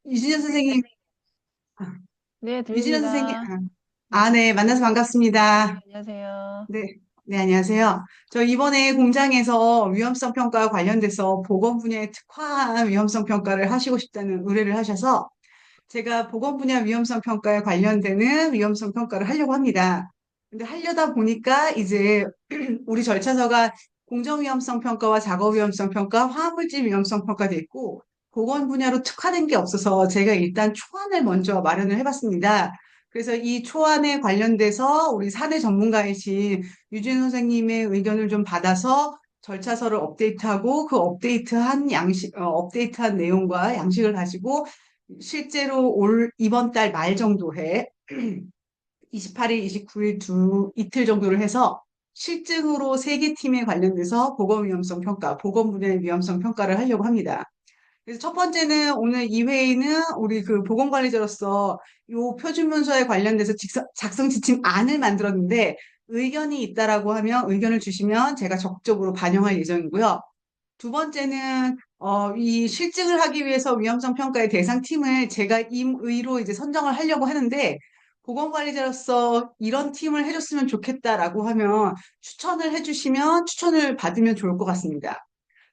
유진현 선생님, 아, 네, 유진현 선생님, 들립니다. 네, 만나서 반갑습니다. 네, 안녕하세요. 네, 네, 안녕하세요. 저 이번에 공장에서 위험성 평가 관련돼서 보건 분야에 특화한 위험성 평가를 하시고 싶다는 의뢰를 하셔서 제가 보건 분야 위험성 평가에 관련되는 위험성 평가를 하려고 합니다. 근데 하려다 보니까 이제 우리 절차서가 공정 위험성 평가와 작업 위험성 평가, 화학물질 위험성 평가도 있고 보건 분야로 특화된 게 없어서 제가 일단 초안을 먼저 마련을 해봤습니다. 그래서 이 초안에 관련돼서 우리 사내 전문가이신 유진 선생님의 의견을 좀 받아서 절차서를 업데이트하고 그 업데이트한 내용과 양식을 가지고 실제로 이번 달 말 정도에 28일, 29일 이틀 정도를 해서 실증으로 세 개 팀에 관련돼서 보건 위험성 평가, 보건 분야의 위험성 평가를 하려고 합니다. 그래서 첫 번째는 오늘 이 회의는 우리 그 보건관리자로서 요 표준 문서에 관련돼서 작성 지침 안을 만들었는데 의견이 있다라고 하면 의견을 주시면 제가 적극적으로 반영할 예정이고요. 두 번째는 이 실증을 하기 위해서 위험성 평가의 대상 팀을 제가 임의로 이제 선정을 하려고 하는데 보건관리자로서 이런 팀을 해줬으면 좋겠다라고 하면 추천을 해주시면 추천을 받으면 좋을 것 같습니다.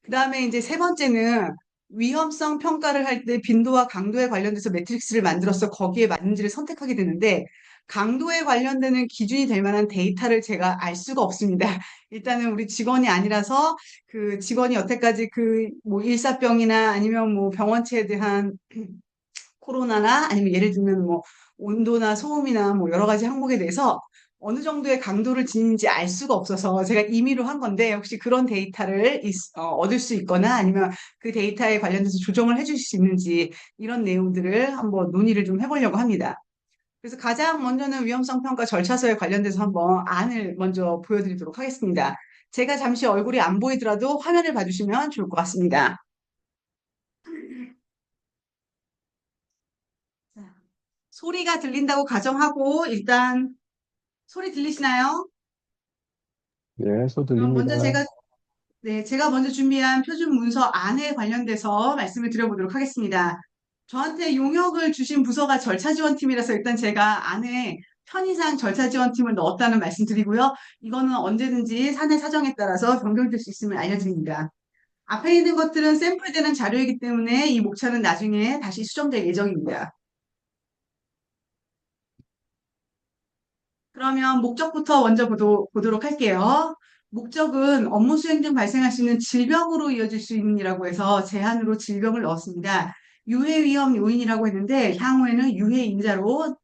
그 다음에 이제 세 번째는 위험성 평가를 할 때 빈도와 강도에 관련돼서 매트릭스를 만들어서 거기에 맞는지를 선택하게 되는데 강도에 관련되는 기준이 될 만한 데이터를 제가 알 수가 없습니다. 일단은 우리 직원이 아니라서 그 직원이 여태까지 그 뭐 일사병이나 아니면 뭐 병원체에 대한 코로나나 아니면 예를 들면 뭐 온도나 소음이나 뭐 여러 가지 항목에 대해서 어느 정도의 강도를 지니는지 알 수가 없어서 제가 임의로 한 건데 혹시 그런 데이터를 얻을 수 있거나 아니면 그 데이터에 관련돼서 조정을 해주실 수 있는지 이런 내용들을 한번 논의를 좀 해보려고 합니다. 그래서 가장 먼저는 위험성 평가 절차서에 관련돼서 한번 안을 먼저 보여드리도록 하겠습니다. 제가 잠시 얼굴이 안 보이더라도 화면을 봐주시면 좋을 것 같습니다. 자, 소리가 들린다고 가정하고 일단 소리 들리시나요? 네, 소 그럼 먼저 들립니다. 제가 먼저 준비한 표준 문서 안에 관련돼서 말씀을 드려보도록 하겠습니다. 저한테 용역을 주신 부서가 절차지원팀이라서 일단 제가 안에 편의상 절차지원팀을 넣었다는 말씀 드리고요. 이거는 언제든지 사내 사정에 따라서 변경될 수 있음을 알려드립니다. 앞에 있는 것들은 샘플되는 자료이기 때문에 이 목차는 나중에 다시 수정될 예정입니다. 그러면 목적부터 먼저 보도록 할게요. 목적은 업무 수행 중 발생할 수 있는 질병으로 이어질 수 있는이라고 해서 제한으로 질병을 넣었습니다. 유해 위험 요인이라고 했는데 향후에는 유해 인자로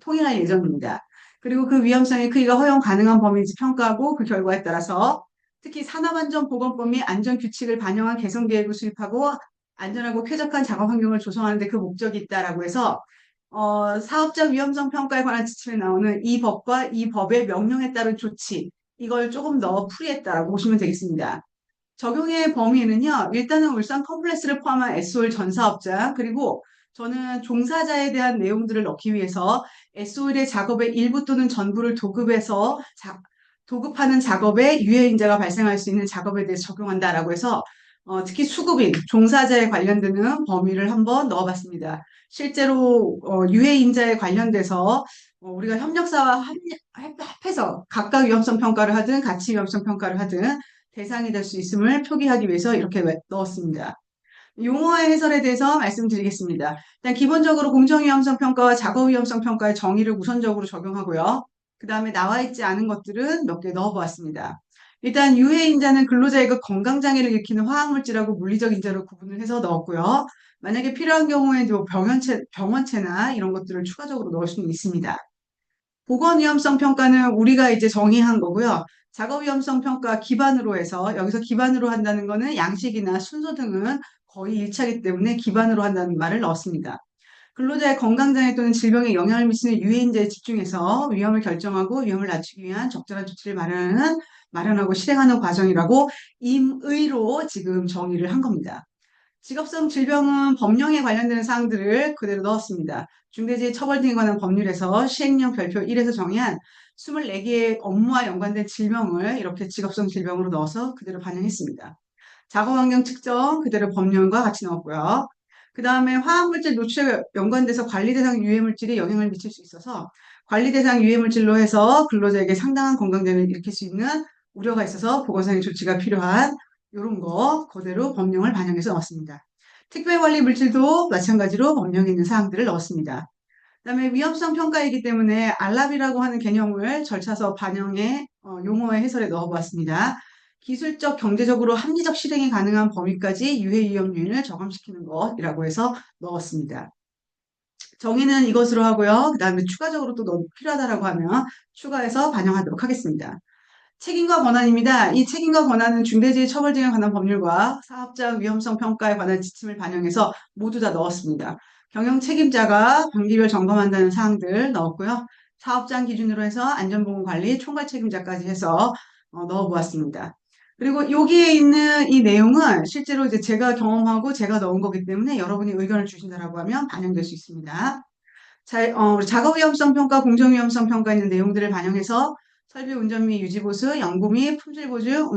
통일할 예정입니다. 그리고 그 위험성의 크기가 허용 가능한 범위인지 평가하고 그 결과에 따라서 특히 산업안전보건법 및 안전규칙을 반영한 개선 계획을 수립하고 안전하고 쾌적한 작업 환경을 조성하는 데 그 목적이 있다라고 해서 사업자 위험성 평가에 관한 지침에 나오는 이 법과 이 법의 명령에 따른 조치, 이걸 조금 더 풀이했다라고 보시면 되겠습니다. 적용의 범위는요, 일단은 울산 컴플렉스를 포함한 SOL 전 사업자, 그리고 저는 종사자에 대한 내용들을 넣기 위해서 SOL의 작업의 일부 또는 전부를 도급하는 작업에 유해인자가 발생할 수 있는 작업에 대해서 적용한다라고 해서 특히 수급인, 종사자에 관련되는 범위를 한번 넣어봤습니다. 실제로 유해인자에 관련돼서 우리가 협력사와 합해서 각각 위험성 평가를 하든 같이 위험성 평가를 하든 대상이 될 수 있음을 표기하기 위해서 이렇게 넣었습니다. 용어의 해설에 대해서 말씀드리겠습니다. 일단 기본적으로 공정위험성 평가와 작업위험성 평가의 정의를 우선적으로 적용하고요. 그 다음에 나와 있지 않은 것들은 몇 개 넣어보았습니다. 일단 유해인자는 근로자의 그 건강장애를 일으키는 화학물질하고 물리적 인자로 구분을 해서 넣었고요. 만약에 필요한 경우에는 뭐 병원체나 이런 것들을 추가적으로 넣을 수는 있습니다. 보건 위험성 평가는 우리가 이제 정의한 거고요. 작업 위험성 평가 기반으로 해서 여기서 기반으로 한다는 거는 양식이나 순서 등은 거의 일치하기 때문에 기반으로 한다는 말을 넣었습니다. 근로자의 건강장애 또는 질병에 영향을 미치는 유해인자에 집중해서 위험을 결정하고 위험을 낮추기 위한 적절한 조치를 마련하고 실행하는 과정이라고 임의로 지금 정의를 한 겁니다. 직업성 질병은 법령에 관련되는 사항들을 그대로 넣었습니다. 중대재해처벌 등에 관한 법률에서 시행령 별표 1에서 정의한 24개의 업무와 연관된 질병을 이렇게 직업성 질병으로 넣어서 그대로 반영했습니다. 작업환경 측정 그대로 법령과 같이 넣었고요. 그 다음에 화학물질 노출에 연관돼서 관리 대상 유해물질이 영향을 미칠 수 있어서 관리 대상 유해물질로 해서 근로자에게 상당한 건강장애를 일으킬 수 있는 우려가 있어서 보건상의 조치가 필요한 이런 거 그대로 법령을 반영해서 넣었습니다. 특별관리 물질도 마찬가지로 법령에 있는 사항들을 넣었습니다. 그다음에 위험성 평가이기 때문에 알랍이라고 하는 개념을 절차서 반영해 용어의 해설에 넣어보았습니다. 기술적, 경제적으로 합리적 실행이 가능한 범위까지 유해 위험 요인을 저감시키는 것이라고 해서 넣었습니다. 정의는 이것으로 하고요. 그 다음에 추가적으로 또 필요하다라고 하면 추가해서 반영하도록 하겠습니다. 책임과 권한입니다. 이 책임과 권한은 중대재해 처벌 등에 관한 법률과 사업자 위험성 평가에 관한 지침을 반영해서 모두 다 넣었습니다. 경영 책임자가 단기별 점검한다는 사항들 넣었고요. 사업장 기준으로 해서 안전보건관리 총괄 책임자까지 해서 넣어보았습니다. 그리고 여기에 있는 이 내용은 실제로 이제 제가 경험하고 제가 넣은 거기 때문에 여러분이 의견을 주신다라고 하면 반영될 수 있습니다. 작업 위험성 평가, 공정 위험성 평가 있는 내용들을 반영해서 설비 운전 및 유지 보수, 연구 및 품질 보증,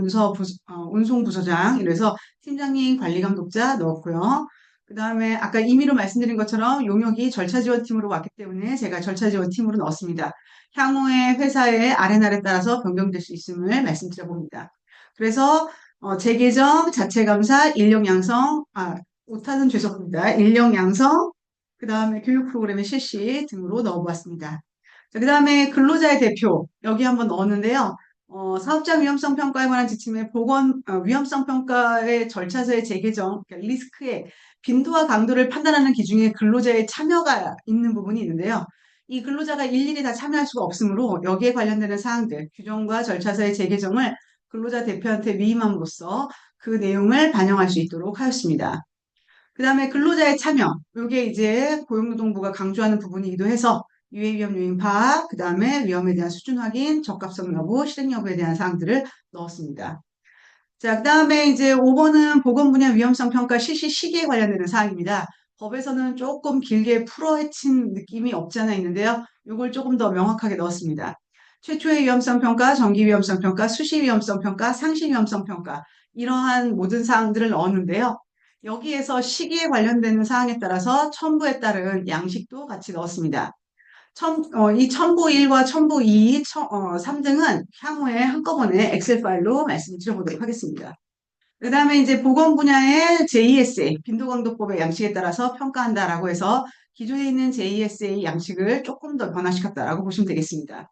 운송 부서장 이래서 팀장님, 관리 감독자 넣었고요. 그 다음에 아까 임의로 말씀드린 것처럼 용역이 절차 지원팀으로 왔기 때문에 제가 절차 지원팀으로 넣었습니다. 향후에 회사의 R&R에 따라서 변경될 수 있음을 말씀드려봅니다. 그래서 재개정, 자체 감사, 인력 양성, 오타는 죄송합니다. 인력 양성, 그 다음에 교육 프로그램의 실시 등으로 넣어보았습니다. 그 다음에 근로자의 대표 여기 한번 넣었는데요. 사업장 위험성 평가에 관한 지침의 위험성 평가의 절차서의 재개정, 그러니까 리스크의 빈도와 강도를 판단하는 기준에 근로자의 참여가 있는 부분이 있는데요. 이 근로자가 일일이 다 참여할 수가 없으므로 여기에 관련되는 사항들, 규정과 절차서의 재개정을 근로자 대표한테 위임함으로써 그 내용을 반영할 수 있도록 하였습니다. 그 다음에 근로자의 참여, 이게 이제 고용노동부가 강조하는 부분이기도 해서 유해위험 요인 파악, 그 다음에 위험에 대한 수준 확인, 적합성 여부, 실행 여부에 대한 사항들을 넣었습니다. 자, 그 다음에 이제 5번은 보건 분야 위험성 평가 실시 시기에 관련되는 사항입니다. 법에서는 조금 길게 풀어헤친 느낌이 없지 않아 있는데요. 이걸 조금 더 명확하게 넣었습니다. 최초의 위험성 평가, 정기 위험성 평가, 수시 위험성 평가, 상시 위험성 평가 이러한 모든 사항들을 넣었는데요. 여기에서 시기에 관련되는 사항에 따라서 첨부에 따른 양식도 같이 넣었습니다. 이 첨부 1과 첨부 2, 3등은 향후에 한꺼번에 엑셀 파일로 말씀드려보도록 하겠습니다. 그 다음에 이제 보건 분야의 JSA, 빈도강도법의 양식에 따라서 평가한다라고 해서 기존에 있는 JSA 양식을 조금 더 변화시켰다라고 보시면 되겠습니다.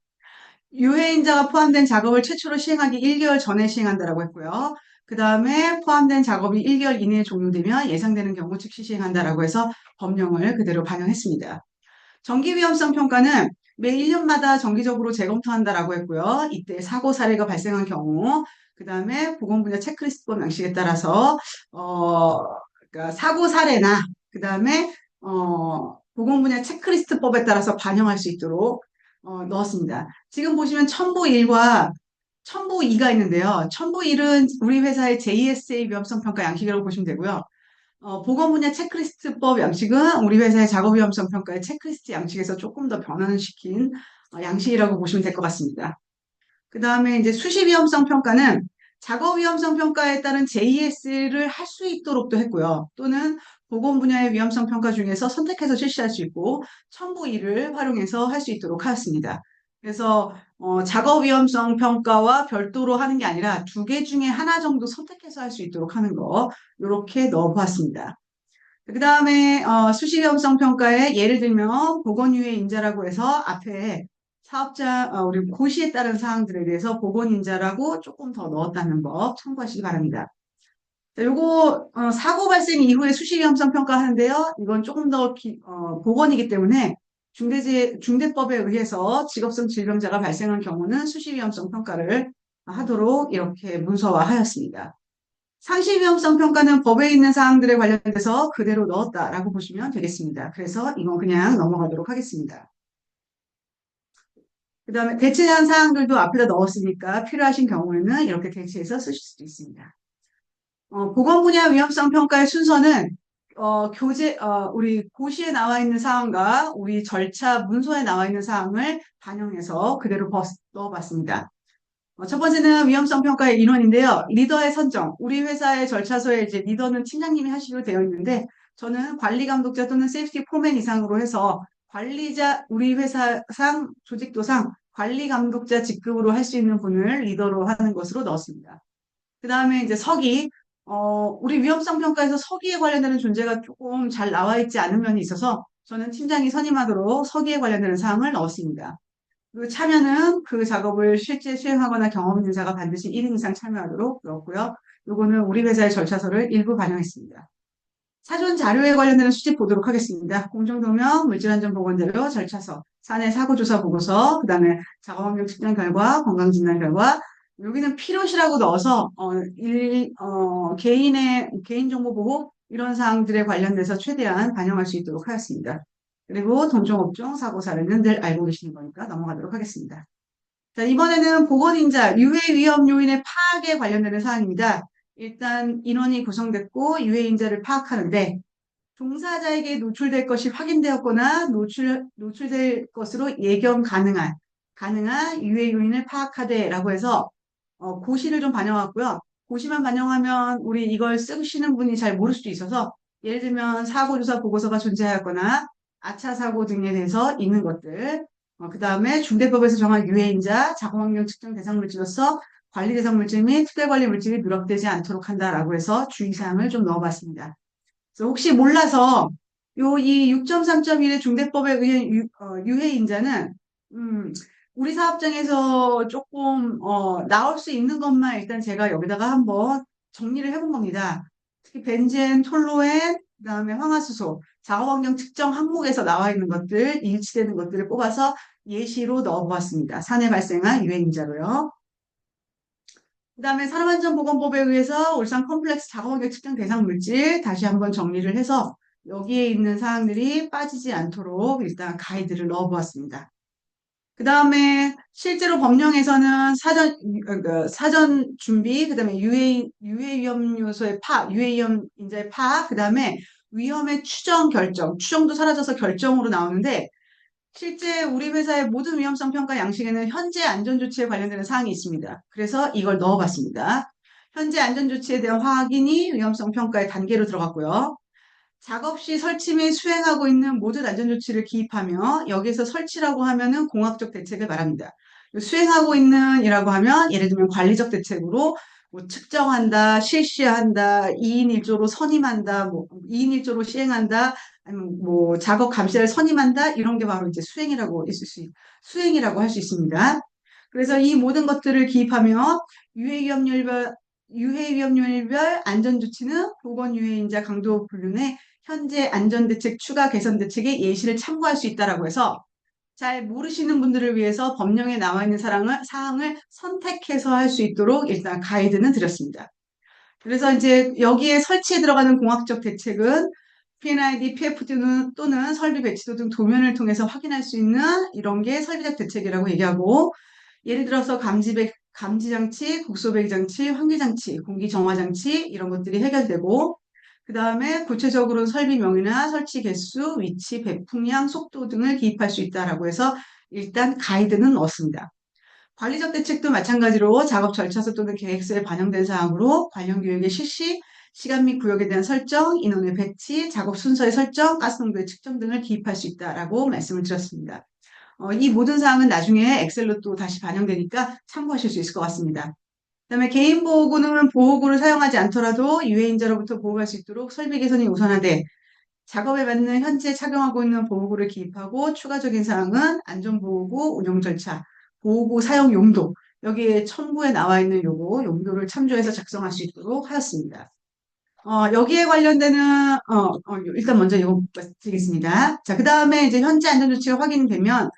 유해인자가 포함된 작업을 최초로 시행하기 1개월 전에 시행한다라고 했고요. 그 다음에 포함된 작업이 1개월 이내에 종료되면 예상되는 경우 즉시 시행한다라고 해서 법령을 그대로 반영했습니다. 정기 위험성 평가는 매 1년마다 정기적으로 재검토한다라고 했고요. 이때 사고 사례가 발생한 경우, 그 다음에 보건 분야 체크리스트법 양식에 따라서 그러니까 사고 사례나 그 다음에 보건 분야 체크리스트법에 따라서 반영할 수 있도록 넣었습니다. 지금 보시면 첨부 1과 첨부 2가 있는데요. 첨부 1은 우리 회사의 JSA 위험성 평가 양식이라고 보시면 되고요. 보건 분야 체크리스트법 양식은 우리 회사의 작업 위험성 평가의 체크리스트 양식에서 조금 더 변환을 시킨 양식이라고 보시면 될 것 같습니다. 그 다음에 이제 수시 위험성 평가는 작업 위험성 평가에 따른 JS를 할 수 있도록도 했고요. 또는 보건 분야의 위험성 평가 중에서 선택해서 실시할 수 있고 첨부 2를 활용해서 할 수 있도록 하였습니다. 그래서 작업 위험성 평가와 별도로 하는 게 아니라 두 개 중에 하나 정도 선택해서 할 수 있도록 하는 거 이렇게 넣어보았습니다. 그 다음에 수시 위험성 평가에 예를 들면 보건유해 인자라고 해서 앞에 사업자 우리 고시에 따른 사항들에 대해서 보건인자라고 조금 더 넣었다는 법 참고하시기 바랍니다. 자, 요거 사고 발생 이후에 수시 위험성 평가하는데요. 이건 조금 더 보건이기 때문에 중대법에 의해서 직업성 질병자가 발생한 경우는 수시 위험성 평가를 하도록 이렇게 문서화하였습니다. 상시 위험성 평가는 법에 있는 사항들에 관련돼서 그대로 넣었다라고 보시면 되겠습니다. 그래서 이건 그냥 넘어가도록 하겠습니다. 그 다음에 대체한 사항들도 앞에다 넣었으니까 필요하신 경우에는 이렇게 대체해서 쓰실 수도 있습니다. 보건 분야 위험성 평가의 순서는 우리 고시에 나와 있는 사항과 우리 절차 문서에 나와 있는 사항을 반영해서 그대로 넣어봤습니다. 첫 번째는 위험성 평가의 인원인데요. 리더의 선정. 우리 회사의 절차서에 이제 리더는 팀장님이 하시기로 되어 있는데 저는 관리 감독자 또는 세이프티 포맨 이상으로 해서 관리자, 우리 회사상, 조직도상 관리 감독자 직급으로 할 수 있는 분을 리더로 하는 것으로 넣었습니다. 그 다음에 이제 서기, 우리 위험성 평가에서 서기에 관련되는 존재가 조금 잘 나와 있지 않은 면이 있어서 저는 팀장이 선임하도록 서기에 관련되는 사항을 넣었습니다. 그리고 참여는 그 작업을 실제 수행하거나 경험 있는 자가 반드시 1인 이상 참여하도록 넣었고요. 요거는 우리 회사의 절차서를 일부 반영했습니다. 사전 자료에 관련되는 수집 보도록 하겠습니다. 공정도면, 물질안전보건자료, 절차서, 사내 사고조사 보고서, 그 다음에 작업환경 측정 결과, 건강진단 결과, 여기는 필요시라고 넣어서 개인정보 보호 이런 사항들에 관련돼서 최대한 반영할 수 있도록 하였습니다. 그리고 동종업종 사고 사례는 늘 알고 계시는 거니까 넘어가도록 하겠습니다. 자, 이번에는 보건인자 유해 위험 요인의 파악에 관련되는 사항입니다. 일단 인원이 구성됐고 유해인자를 파악하는데 종사자에게 노출될 것이 확인되었거나 노출될 것으로 예견 가능한 유해 요인을 파악하되라고 해서 고시를 좀 반영했고요. 고시만 반영하면 우리 이걸 쓰시는 분이 잘 모를 수도 있어서 예를 들면 사고조사 보고서가 존재하였거나 아차 사고 등에 대해서 있는 것들 그 다음에 중대법에서 정한 유해인자, 작업환경 측정 대상 물질로서 관리 대상 물질 및 특별관리 물질이 누락되지 않도록 한다라고 해서 주의사항을 좀 넣어봤습니다. 그래서 혹시 몰라서 이 6.3.1의 중대법에 의한 유해인자는 우리 사업장에서 조금 나올 수 있는 것만 일단 제가 여기다가 한번 정리를 해본 겁니다. 특히 벤젠, 톨루엔, 그다음에 황화수소, 작업환경 측정 항목에서 나와 있는 것들, 일치되는 것들을 뽑아서 예시로 넣어보았습니다. 산에 발생한 유해인자로요. 그다음에 산업안전보건법에 의해서 울산 컴플렉스 작업환경 측정 대상 물질 다시 한번 정리를 해서 여기에 있는 사항들이 빠지지 않도록 일단 가이드를 넣어보았습니다. 그 다음에 실제로 법령에서는 사전 준비, 그 다음에 유해 위험 요소의 유해 위험 인자의 그 다음에 위험의 추정 결정, 추정도 사라져서 결정으로 나오는데 실제 우리 회사의 모든 위험성 평가 양식에는 현재 안전조치에 관련되는 사항이 있습니다. 그래서 이걸 넣어봤습니다. 현재 안전조치에 대한 확인이 위험성 평가의 단계로 들어갔고요. 작업 시 설치 및 수행하고 있는 모든 안전조치를 기입하며 여기에서 설치라고 하면은 공학적 대책을 말합니다. 수행하고 있는 이라고 하면 예를 들면 관리적 대책으로 뭐 측정한다, 실시한다, 2인 1조로 선임한다, 뭐 2인 1조로 시행한다, 아니면 뭐 작업 감시를 선임한다 이런 게 바로 이제 수행이라고 할 수 있습니다. 그래서 이 모든 것들을 기입하며 유해 위험률별 안전조치는 보건유해인자 강도 불륜의 현재 안전대책 추가 개선 대책의 예시를 참고할 수 있다라고 해서 잘 모르시는 분들을 위해서 법령에 나와 있는 사항을 선택해서 할 수 있도록 일단 가이드는 드렸습니다. 그래서 이제 여기에 설치에 들어가는 공학적 대책은 P&ID, PFD 또는 설비 배치도 등 도면을 통해서 확인할 수 있는 이런 게 설비적 대책이라고 얘기하고 예를 들어서 감지장치, 국소배기장치, 환기장치, 공기정화장치 이런 것들이 해결되고 그 다음에 구체적으로 설비명이나 설치 개수, 위치, 배풍량, 속도 등을 기입할 수 있다라고 해서 일단 가이드는 넣었습니다. 관리적 대책도 마찬가지로 작업 절차서 또는 계획서에 반영된 사항으로 관련 교육의 실시, 시간 및 구역에 대한 설정, 인원의 배치, 작업 순서의 설정, 가스농도의 측정 등을 기입할 수 있다라고 말씀을 드렸습니다. 이 모든 사항은 나중에 엑셀로 또 다시 반영되니까 참고하실 수 있을 것 같습니다. 그다음에 개인 보호구는 보호구를 사용하지 않더라도 유해인자로부터 보호할 수 있도록 설비 개선이 우선하되 작업에 맞는 현재 착용하고 있는 보호구를 기입하고 추가적인 사항은 안전보호구 운영 절차, 보호구 사용 용도 여기에 첨부에 나와 있는 용도를 참조해서 작성할 수 있도록 하였습니다. 여기에 관련되는 일단 먼저 이거 드리겠습니다. 자, 그 다음에 이제 현재 안전조치가 확인되면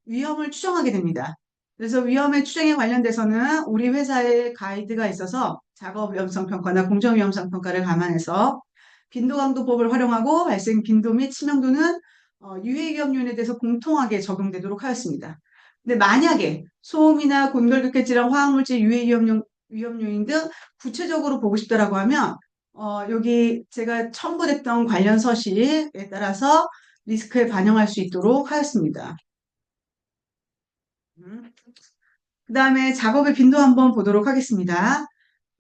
위험을 추정하게 됩니다. 그래서 위험의 추정에 관련돼서는 우리 회사의 가이드가 있어서 작업 위험성 평가나 공정 위험성 평가를 감안해서 빈도 강도법을 활용하고 발생 빈도 및 치명도는 유해 위험 요인에 대해서 공통하게 적용되도록 하였습니다. 근데 만약에 소음이나 곤돌격해 질환, 화학물질 유해 위험 요인 등 구체적으로 보고 싶다라고 하면 여기 제가 첨부됐던 관련 서식에 따라서 리스크에 반영할 수 있도록 하였습니다. 그 다음에 작업의 빈도 한번 보도록 하겠습니다.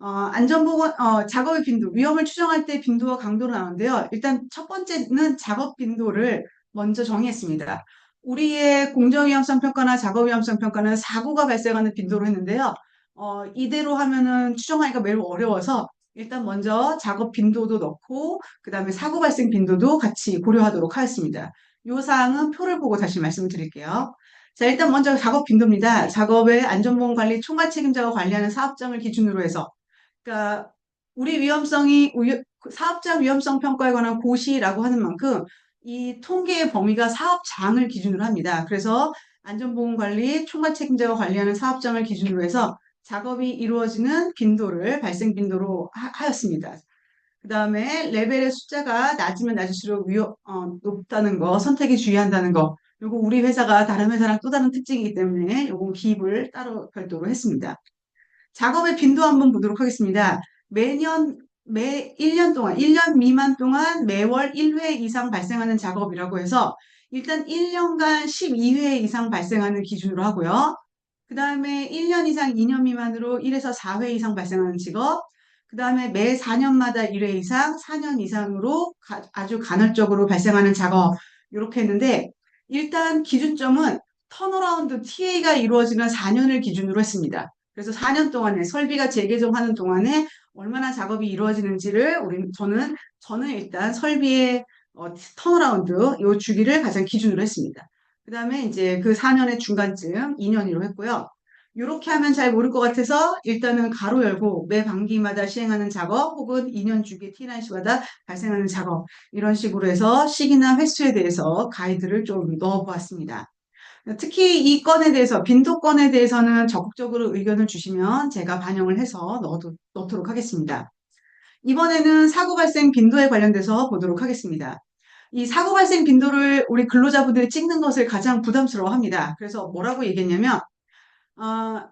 작업의 빈도, 위험을 추정할 때 빈도와 강도로 나오는데요. 일단 첫 번째는 작업 빈도를 먼저 정의했습니다. 우리의 공정위험성 평가나 작업 위험성 평가는 사고가 발생하는 빈도로 했는데요. 이대로 하면은 추정하기가 매우 어려워서 일단 먼저 작업 빈도도 넣고 그다음에 사고 발생 빈도도 같이 고려하도록 하였습니다. 이 사항은 표를 보고 다시 말씀을 드릴게요. 자, 일단 먼저 작업 빈도입니다. 작업의 안전보건 관리 총괄 책임자가 관리하는 사업장을 기준으로 해서 그러니까 우리 사업자 위험성 평가에 관한 고시라고 하는 만큼 이 통계의 범위가 사업장을 기준으로 합니다. 그래서 안전보건관리 총괄 책임자가 관리하는 사업장을 기준으로 해서 작업이 이루어지는 빈도를 발생 빈도로 하였습니다. 그 다음에 레벨의 숫자가 낮으면 낮을수록 높다는 거, 선택에 주의한다는 거. 요거 우리 회사가 다른 회사랑 또 다른 특징이기 때문에 요건 기입을 따로 별도로 했습니다. 작업의 빈도 한번 보도록 하겠습니다. 매 1년 동안, 1년 미만 동안 매월 1회 이상 발생하는 작업이라고 해서 일단 1년간 12회 이상 발생하는 기준으로 하고요. 그 다음에 1년 이상 2년 미만으로 1에서 4회 이상 발생하는 직업, 그 다음에 매 4년마다 1회 이상, 4년 이상으로 아주 간헐적으로 발생하는 작업, 이렇게 했는데 일단 기준점은 턴어라운드 TA가 이루어지는 4년을 기준으로 했습니다. 그래서 4년 동안에 설비가 재개정하는 동안에 얼마나 작업이 이루어지는지를 저는 일단 설비의 턴어라운드 요 주기를 가장 기준으로 했습니다. 그 다음에 이제 그 4년의 중간쯤 2년으로 했고요. 이렇게 하면 잘 모를 것 같아서 일단은 가로 열고 매 반기마다 시행하는 작업 혹은 2년 주기 T9C마다 발생하는 작업 이런 식으로 해서 시기나 횟수에 대해서 가이드를 좀 넣어보았습니다. 특히 이 건에 대해서, 빈도 건에 대해서는 적극적으로 의견을 주시면 제가 반영을 해서 넣도록 하겠습니다. 이번에는 사고 발생 빈도에 관련돼서 보도록 하겠습니다. 이 사고 발생 빈도를 우리 근로자분들이 찍는 것을 가장 부담스러워 합니다. 그래서 뭐라고 얘기했냐면,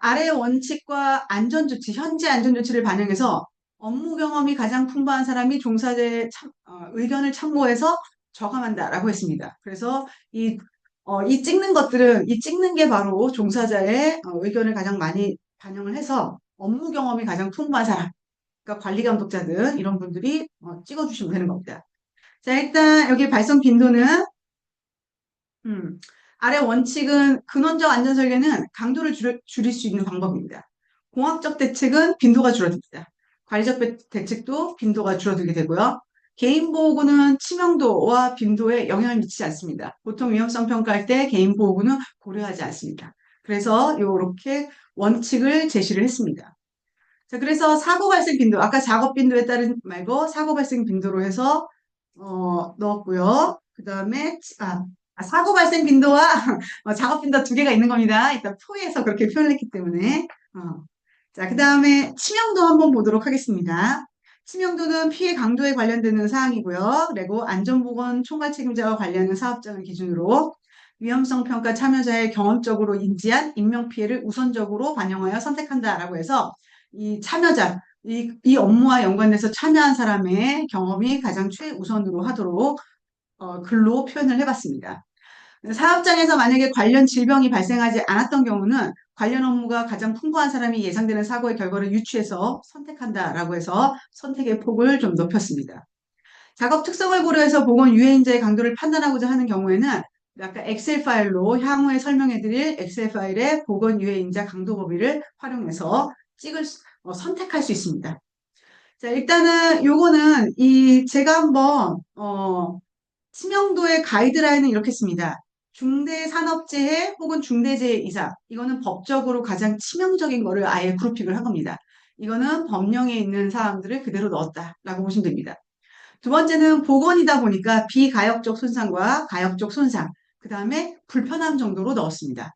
아래 원칙과 안전조치, 현재 안전조치를 반영해서 업무 경험이 가장 풍부한 사람이 종사자의 의견을 참고해서 저감한다라고 했습니다. 그래서 이 찍는 게 바로 종사자의 의견을 가장 많이 반영을 해서 업무 경험이 가장 풍부한 사람, 그러니까 관리 감독자들, 이런 분들이 찍어주시면 되는 겁니다. 자, 일단 여기 발성 빈도는, 음, 아래 원칙은 근원적 안전 설계는 강도를 줄일 수 있는 방법입니다. 공학적 대책은 빈도가 줄어듭니다. 관리적 대책도 빈도가 줄어들게 되고요. 개인보호구는 치명도와 빈도에 영향을 미치지 않습니다. 보통 위험성 평가할 때 개인보호구는 고려하지 않습니다. 그래서 이렇게 원칙을 제시를 했습니다. 자, 그래서 사고 발생 빈도, 아까 작업 빈도에 따른 말고 사고 발생 빈도로 해서 넣었고요. 그 다음에 사고 발생 빈도와 작업 빈도 두 개가 있는 겁니다. 일단 표에서 그렇게 표현했기 때문에. 자, 그 다음에 치명도 한번 보도록 하겠습니다. 치명도는 피해 강도에 관련되는 사항이고요. 그리고 안전보건 총괄 책임자와 관련하는 사업장을 기준으로 위험성 평가 참여자의 경험적으로 인지한 인명피해를 우선적으로 반영하여 선택한다라고 해서 이 참여자, 이 업무와 연관돼서 참여한 사람의 경험이 가장 최우선으로 하도록 글로 표현을 해봤습니다. 사업장에서 만약에 관련 질병이 발생하지 않았던 경우는 관련 업무가 가장 풍부한 사람이 예상되는 사고의 결과를 유추해서 선택한다라고 해서 선택의 폭을 좀 높였습니다. 작업 특성을 고려해서 보건 유해인자의 강도를 판단하고자 하는 경우에는 아까 엑셀 파일로 향후에 설명해 드릴 엑셀 파일의 보건 유해인자 강도 범위를 활용해서 선택할 수 있습니다. 자, 일단은 요거는 제가 한번 치명도의 가이드라인은 이렇게 씁니다. 중대산업재해 혹은 중대재해 이상. 이거는 법적으로 가장 치명적인 거를 아예 그룹핑을 한 겁니다. 이거는 법령에 있는 사항들을 그대로 넣었다라고 보시면 됩니다. 두 번째는 보건이다 보니까 비가역적 손상과 가역적 손상, 그 다음에 불편함 정도로 넣었습니다.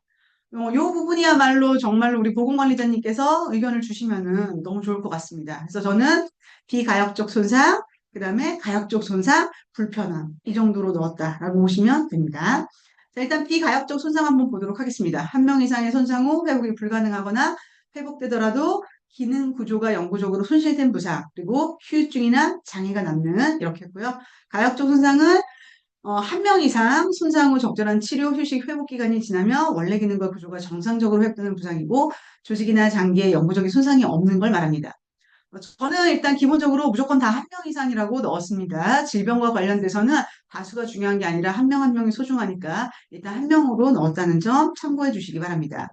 요 부분이야말로 정말로 우리 보건관리자님께서 의견을 주시면은 너무 좋을 것 같습니다. 그래서 저는 비가역적 손상, 그 다음에 가역적 손상, 불편함 이 정도로 넣었다라고 보시면 됩니다. 자, 일단 비가역적 손상 한번 보도록 하겠습니다. 한 명 이상의 손상 후 회복이 불가능하거나 회복되더라도 기능 구조가 영구적으로 손실된 부상, 그리고 후유증이나 장애가 남는 이렇게 했고요. 가역적 손상은 한 명 이상 손상 후 적절한 치료, 휴식, 회복 기간이 지나면 원래 기능과 구조가 정상적으로 회복되는 부상이고 조직이나 장기에 영구적인 손상이 없는 걸 말합니다. 저는 일단 기본적으로 무조건 다 한 명 이상이라고 넣었습니다. 질병과 관련돼서는 다수가 중요한 게 아니라 한 명 한 명이 소중하니까 일단 한 명으로 넣었다는 점 참고해 주시기 바랍니다.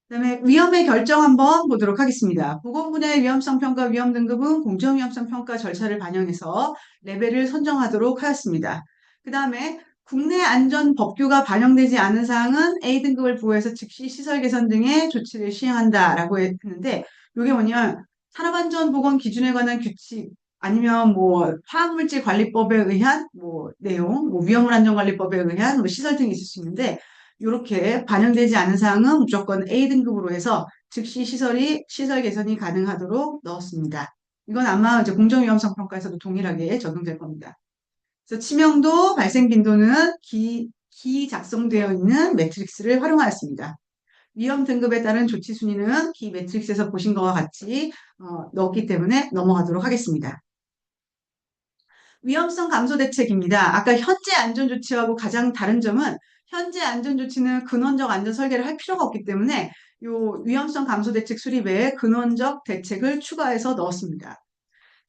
그다음에 위험의 결정 한번 보도록 하겠습니다. 보건 분야의 위험성 평가 위험 등급은 공정 위험성 평가 절차를 반영해서 레벨을 선정하도록 하였습니다. 그다음에 국내 안전 법규가 반영되지 않은 사항은 A 등급을 부여해서 즉시 시설 개선 등의 조치를 시행한다라고 했는데 이게 뭐냐면 산업안전보건 기준에 관한 규칙 아니면 뭐 화학물질관리법에 의한 뭐 내용, 뭐 위험물 안전관리법에 의한 뭐 시설 등이 있을 수 있는데 이렇게 반영되지 않은 사항은 무조건 A 등급으로 해서 즉시 시설 개선이 가능하도록 넣었습니다. 이건 아마 이제 공정위험성 평가에서도 동일하게 적용될 겁니다. 그래서 치명도, 발생 빈도는 기 작성되어 있는 매트릭스를 활용하였습니다. 위험 등급에 따른 조치 순위는 기 매트릭스에서 보신 것과 같이 넣었기 때문에 넘어가도록 하겠습니다. 위험성 감소 대책입니다. 아까 현재 안전조치하고 가장 다른 점은 현재 안전조치는 근원적 안전 설계를 할 필요가 없기 때문에 이 위험성 감소 대책 수립에 근원적 대책을 추가해서 넣었습니다.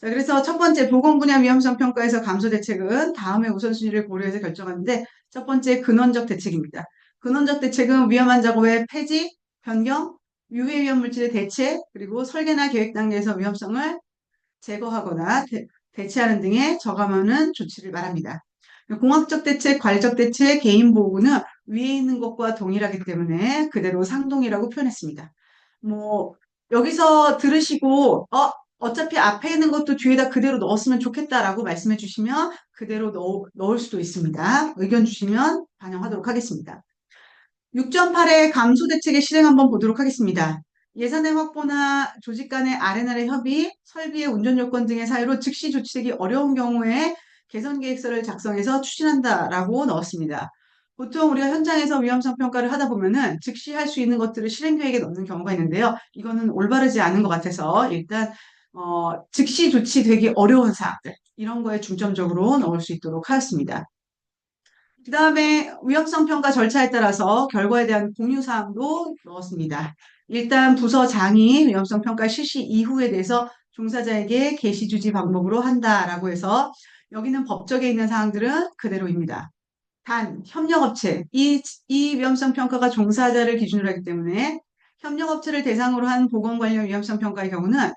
자, 그래서 첫 번째 보건 분야 위험성 평가에서 감소 대책은 다음의 우선순위를 고려해서 결정하는데 첫 번째 근원적 대책입니다. 근원적 대책은 위험한 작업의 폐지, 변경, 유해 위험 물질의 대체, 그리고 설계나 계획 단계에서 위험성을 제거하거나 대체하는 등의 저감하는 조치를 말합니다. 공학적 대책, 관리적 대책, 개인 보호는 위에 있는 것과 동일하기 때문에 그대로 상동이라고 표현했습니다. 뭐 여기서 들으시고 어차피 앞에 있는 것도 뒤에다 그대로 넣었으면 좋겠다라고 말씀해 주시면 그대로 넣을 수도 있습니다. 의견 주시면 반영하도록 하겠습니다. 6.8의 감소 대책의 실행 한번 보도록 하겠습니다. 예산의 확보나 조직 간의 R&R의 협의, 설비의 운전 요건 등의 사유로 즉시 조치되기 어려운 경우에 개선 계획서를 작성해서 추진한다라고 넣었습니다. 보통 우리가 현장에서 위험성 평가를 하다 보면은 즉시 할 수 있는 것들을 실행 계획에 넣는 경우가 있는데요. 이거는 올바르지 않은 것 같아서 일단 즉시 조치되기 어려운 사항들 이런 거에 중점적으로 넣을 수 있도록 하였습니다. 그 다음에 위험성 평가 절차에 따라서 결과에 대한 공유 사항도 넣었습니다. 일단 부서장이 위험성 평가 실시 이후에 대해서 종사자에게 게시 주지 방법으로 한다라고 해서 여기는 법적에 있는 사항들은 그대로입니다. 단 협력업체 이 위험성 평가가 종사자를 기준으로 하기 때문에 협력업체를 대상으로 한 보건 관련 위험성 평가의 경우는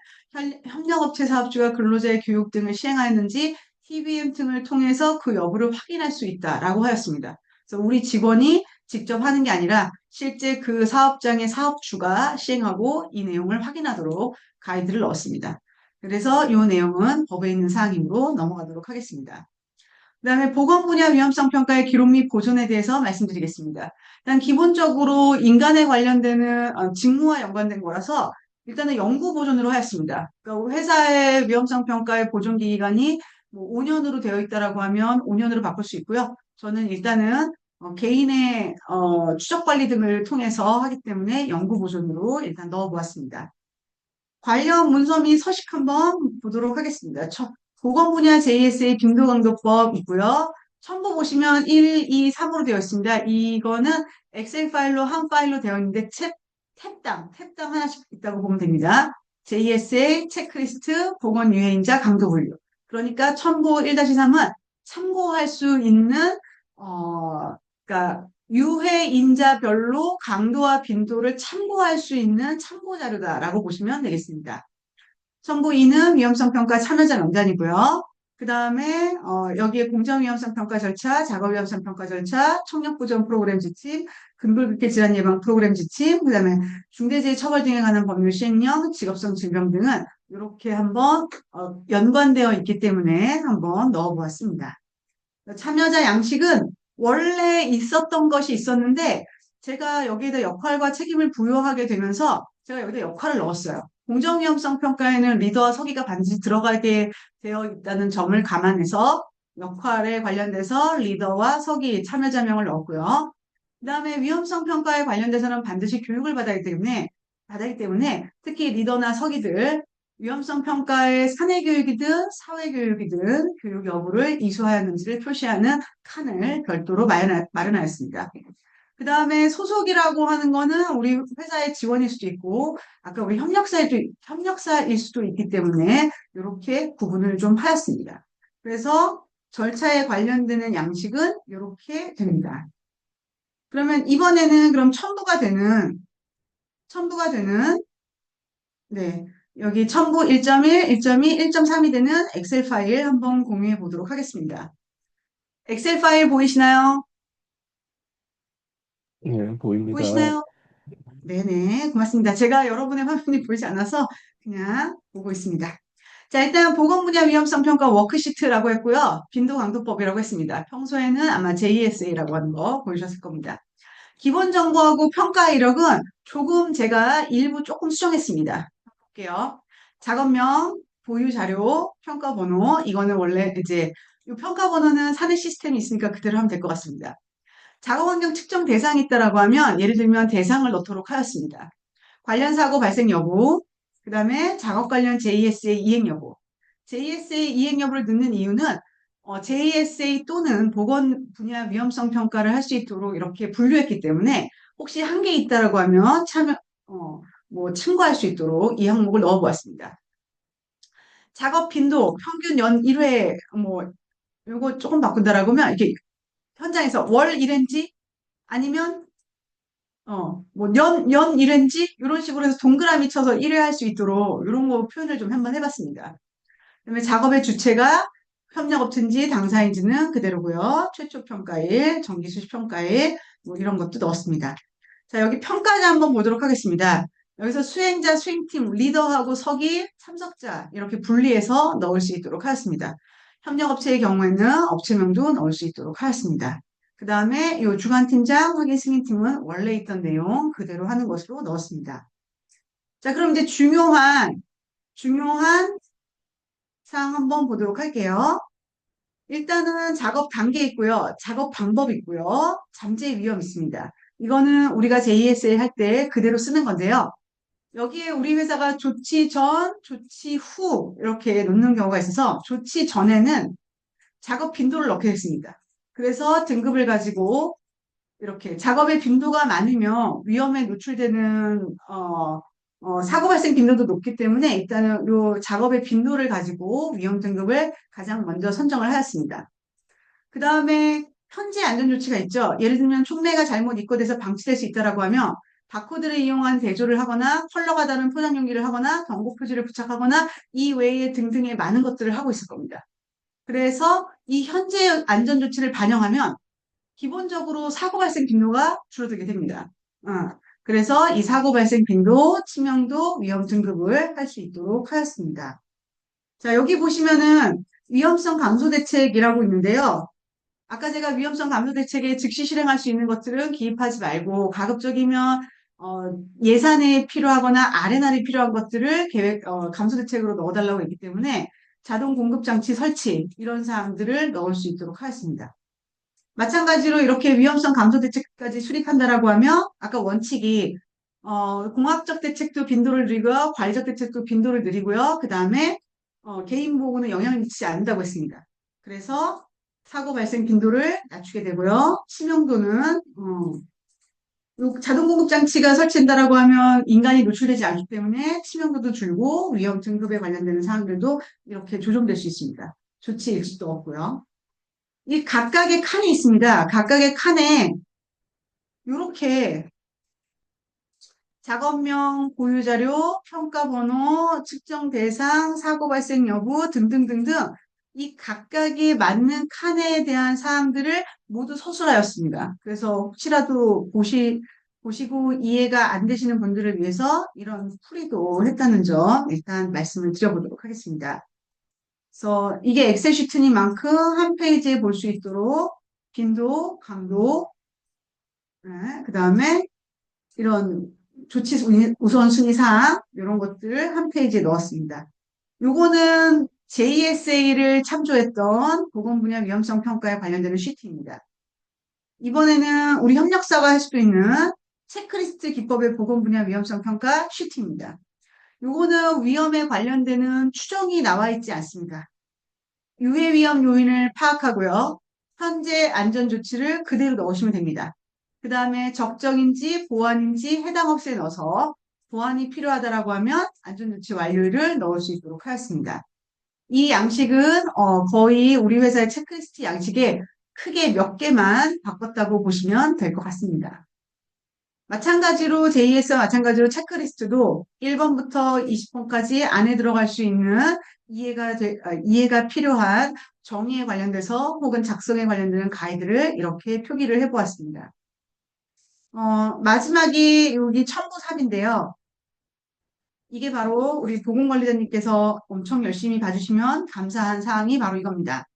협력업체 사업주가 근로자의 교육 등을 시행하였는지 TBM 등을 통해서 그 여부를 확인할 수 있다라고 하였습니다. 그래서 우리 직원이 직접 하는 게 아니라 실제 그 사업장의 사업주가 시행하고 이 내용을 확인하도록 가이드를 넣었습니다. 그래서 이 내용은 법에 있는 사항이므로 넘어가도록 하겠습니다. 그다음에 보건 분야 위험성 평가의 기록 및 보존에 대해서 말씀드리겠습니다. 일단 기본적으로 인간에 관련되는 직무와 연관된 거라서 일단은 연구 보존으로 하였습니다. 그러니까 회사의 위험성 평가의 보존 기간이 뭐 5년으로 되어 있다라고 하면 5년으로 바꿀 수 있고요. 저는 일단은 개인의 추적 관리 등을 통해서 하기 때문에 연구 보존으로 일단 넣어 보았습니다. 관련 문서 및 서식 한번 보도록 하겠습니다. 보건 분야 JSA 빈도 강도법 있고요. 첨부 보시면 1, 2, 3으로 되어 있습니다. 이거는 엑셀 파일로 한 파일로 되어 있는데 탭당 하나씩 있다고 보면 됩니다. JSA 체크리스트 보건 유해인자 강도 분류. 그러니까 첨부 1-3은 참고할 수 있는 그러니까 유해인자별로 강도와 빈도를 참고할 수 있는 참고 자료다라고 보시면 되겠습니다. 첨부 2는 위험성 평가 참여자 명단이고요. 그 다음에 여기에 공정위험성 평가 절차, 작업위험성 평가 절차, 청력보전 프로그램 지침, 근불급계 질환 예방 프로그램 지침, 그 다음에 중대재해 처벌 등에 관한 법률 시행령, 직업성 질병 등은 이렇게 한번 연관되어 있기 때문에 한번 넣어보았습니다. 참여자 양식은 원래 있었던 것이 있었는데 제가 여기에다 역할과 책임을 부여하게 되면서 제가 여기다 역할을 넣었어요. 공정위험성 평가에는 리더와 서기가 반드시 들어가게 되어 있다는 점을 감안해서 역할에 관련돼서 리더와 서기 참여자명을 넣었고요. 그 다음에 위험성 평가에 관련돼서는 반드시 교육을 받아야기 때문에 특히 리더나 서기들 위험성 평가의 사내교육이든 사회교육이든 교육 여부를 이수하였는지를 표시하는 칸을 별도로 마련하였습니다. 그 다음에 소속이라고 하는 거는 우리 회사의 지원일 수도 있고, 아까 우리 협력사일 수도 있기 때문에 이렇게 구분을 좀 하였습니다. 그래서 절차에 관련되는 양식은 이렇게 됩니다. 그러면 이번에는 그럼 첨부가 되는, 네, 여기 첨부 1.1, 1.2, 1.3이 되는 엑셀 파일 한번 공유해 보도록 하겠습니다. 엑셀 파일 보이시나요? 예, 보입니다. 보이시나요? 네네, 고맙습니다. 제가 여러분의 화면이 보이지 않아서 그냥 보고 있습니다. 자, 일단 보건 분야 위험성 평가 워크시트라고 했고요. 빈도 강도법이라고 했습니다. 평소에는 아마 JESA라고 하는 거 보이셨을 겁니다. 기본 정보하고 평가 이력은 조금 제가 일부 조금 수정했습니다. 볼게요. 작업명, 보유 자료, 평가 번호. 이거는 원래 이제 이 평가 번호는 사내 시스템이 있으니까 그대로 하면 될 것 같습니다. 작업 환경 측정 대상이 있다라고 하면 예를 들면 대상을 넣도록 하였습니다. 관련 사고 발생 여부, 그 다음에 작업 관련 JSA 이행 여부. JSA 이행 여부를 넣는 이유는 JSA 또는 보건 분야 위험성 평가를 할 수 있도록 이렇게 분류했기 때문에 혹시 한 개 있다라고 하면 참고할 수 있도록 이 항목을 넣어보았습니다. 작업 빈도 평균 연 1회 요거 조금 바꾼다라고 하면 이게 현장에서 월 1회인지 아니면 연 1회인지 이런 식으로 해서 동그라미 쳐서 1회 할 수 있도록 이런 거 표현을 좀 한번 해봤습니다. 그다음에 작업의 주체가 협력업체인지 당사인지는 그대로고요. 최초 평가일, 정기 수시 평가일 이런 것도 넣었습니다. 자, 여기 평가자 한번 보도록 하겠습니다. 여기서 수행자, 수행팀, 리더하고 서기, 참석자 이렇게 분리해서 넣을 수 있도록 하였습니다. 협력업체의 경우에는 업체명도 넣을 수 있도록 하였습니다. 그 다음에 이 주관팀장, 확인 승인팀은 원래 있던 내용 그대로 하는 것으로 넣었습니다. 자, 그럼 이제 중요한 사항 한번 보도록 할게요. 일단은 작업 단계 있고요. 작업 방법 있고요. 잠재 위험 있습니다. 이거는 우리가 JSA 할 때 그대로 쓰는 건데요. 여기에 우리 회사가 조치 전, 조치 후 이렇게 놓는 경우가 있어서 조치 전에는 작업 빈도를 넣게 됐습니다. 그래서 등급을 가지고 이렇게 작업의 빈도가 많으면 위험에 노출되는 사고 발생 빈도도 높기 때문에 일단은 이 작업의 빈도를 가지고 위험 등급을 가장 먼저 선정을 하였습니다. 그 다음에 현재 안전조치가 있죠. 예를 들면 촉매가 잘못 입고돼서 방치될 수 있다라고 하면 바코드를 이용한 대조를 하거나 컬러가 다른 포장 용기를 하거나 경고 표지를 부착하거나 이 외에 등등의 많은 것들을 하고 있을 겁니다. 그래서 이 현재 안전조치를 반영하면 기본적으로 사고 발생 빈도가 줄어들게 됩니다. 그래서 이 사고 발생 빈도, 치명도, 위험 등급을 할 수 있도록 하였습니다. 자, 여기 보시면은 위험성 감소 대책이라고 있는데요. 아까 제가 위험성 감소 대책에 즉시 실행할 수 있는 것들은 기입하지 말고 가급적이면 예산에 필요하거나 R&R이 필요한 것들을 감소 대책으로 넣어달라고 했기 때문에 자동 공급 장치 설치 이런 사항들을 넣을 수 있도록 하였습니다. 마찬가지로 이렇게 위험성 감소 대책까지 수립한다라고 하면 아까 원칙이 공학적 대책도 빈도를 늘리고요. 관리적 대책도 빈도를 늘리고요. 그 다음에 개인 보호는 영향을 미치지 않는다고 했습니다. 그래서 사고 발생 빈도를 낮추게 되고요. 치명도는 자동 공급 장치가 설치된다라고 하면 인간이 노출되지 않기 때문에 치명도도 줄고 위험 등급에 관련되는 사항들도 이렇게 조정될 수 있습니다. 조치 일수도 없고요. 이 각각의 칸이 있습니다. 각각의 칸에 이렇게 작업명, 보유자료, 평가번호, 측정 대상, 사고 발생 여부 등등등등 이 각각에 맞는 칸에 대한 사항들을 모두 서술하였습니다. 그래서 혹시라도 보시고 이해가 안 되시는 분들을 위해서 이런 풀이도 했다는 점 일단 말씀을 드려보도록 하겠습니다. 그래서 이게 엑셀 시트니만큼 한 페이지에 볼 수 있도록 빈도, 강도, 그 다음에 이런 조치 우선순위 사항 이런 것들 한 페이지에 넣었습니다. 요거는 JSA를 참조했던 보건 분야 위험성 평가에 관련되는 시트입니다. 이번에는 우리 협력사가 할 수도 있는 체크리스트 기법의 보건 분야 위험성 평가 시트입니다. 요거는 위험에 관련되는 추정이 나와 있지 않습니다. 유해 위험 요인을 파악하고요. 현재 안전 조치를 그대로 넣으시면 됩니다. 그 다음에 적정인지 보완인지 해당 없이 넣어서 보완이 필요하다라고 하면 안전조치 완료를 넣을 수 있도록 하였습니다. 이 양식은 거의 우리 회사의 체크리스트 양식에 크게 몇 개만 바꿨다고 보시면 될 것 같습니다. 마찬가지로 JS와 마찬가지로 체크리스트도 1번부터 20번까지 안에 들어갈 수 있는 이해가 필요한 정의에 관련돼서 혹은 작성에 관련되는 가이드를 이렇게 표기를 해보았습니다. 마지막이 여기 첨부 3인데요. 이게 바로 우리 보건관리자님께서 엄청 열심히 봐주시면 감사한 사항이 바로 이겁니다.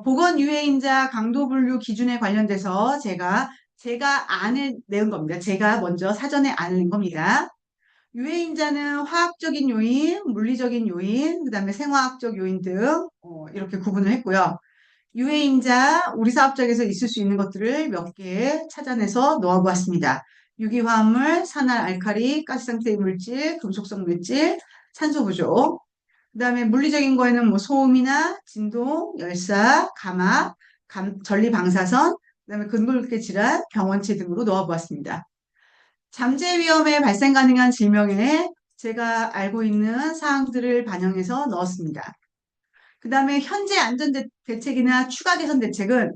보건 유해인자 강도 분류 기준에 관련돼서 제가 안을 내은 겁니다. 제가 먼저 사전에 안을 낸 겁니다. 유해인자는 화학적인 요인, 물리적인 요인, 그다음에 생화학적 요인 등 이렇게 구분을 했고요. 유해인자, 우리 사업장에서 있을 수 있는 것들을 몇 개 찾아내서 넣어보았습니다. 유기화합물, 산화 알칼리, 가스상태 물질, 금속성 물질, 산소 부족. 그다음에 물리적인 거에는 뭐 소음이나 진동, 열사, 감압, 전리 방사선, 그다음에 근골격계 질환, 병원체 등으로 넣어보았습니다. 잠재 위험에 발생 가능한 질병에 제가 알고 있는 사항들을 반영해서 넣었습니다. 그 다음에 현재 안전 대책이나 추가 개선 대책은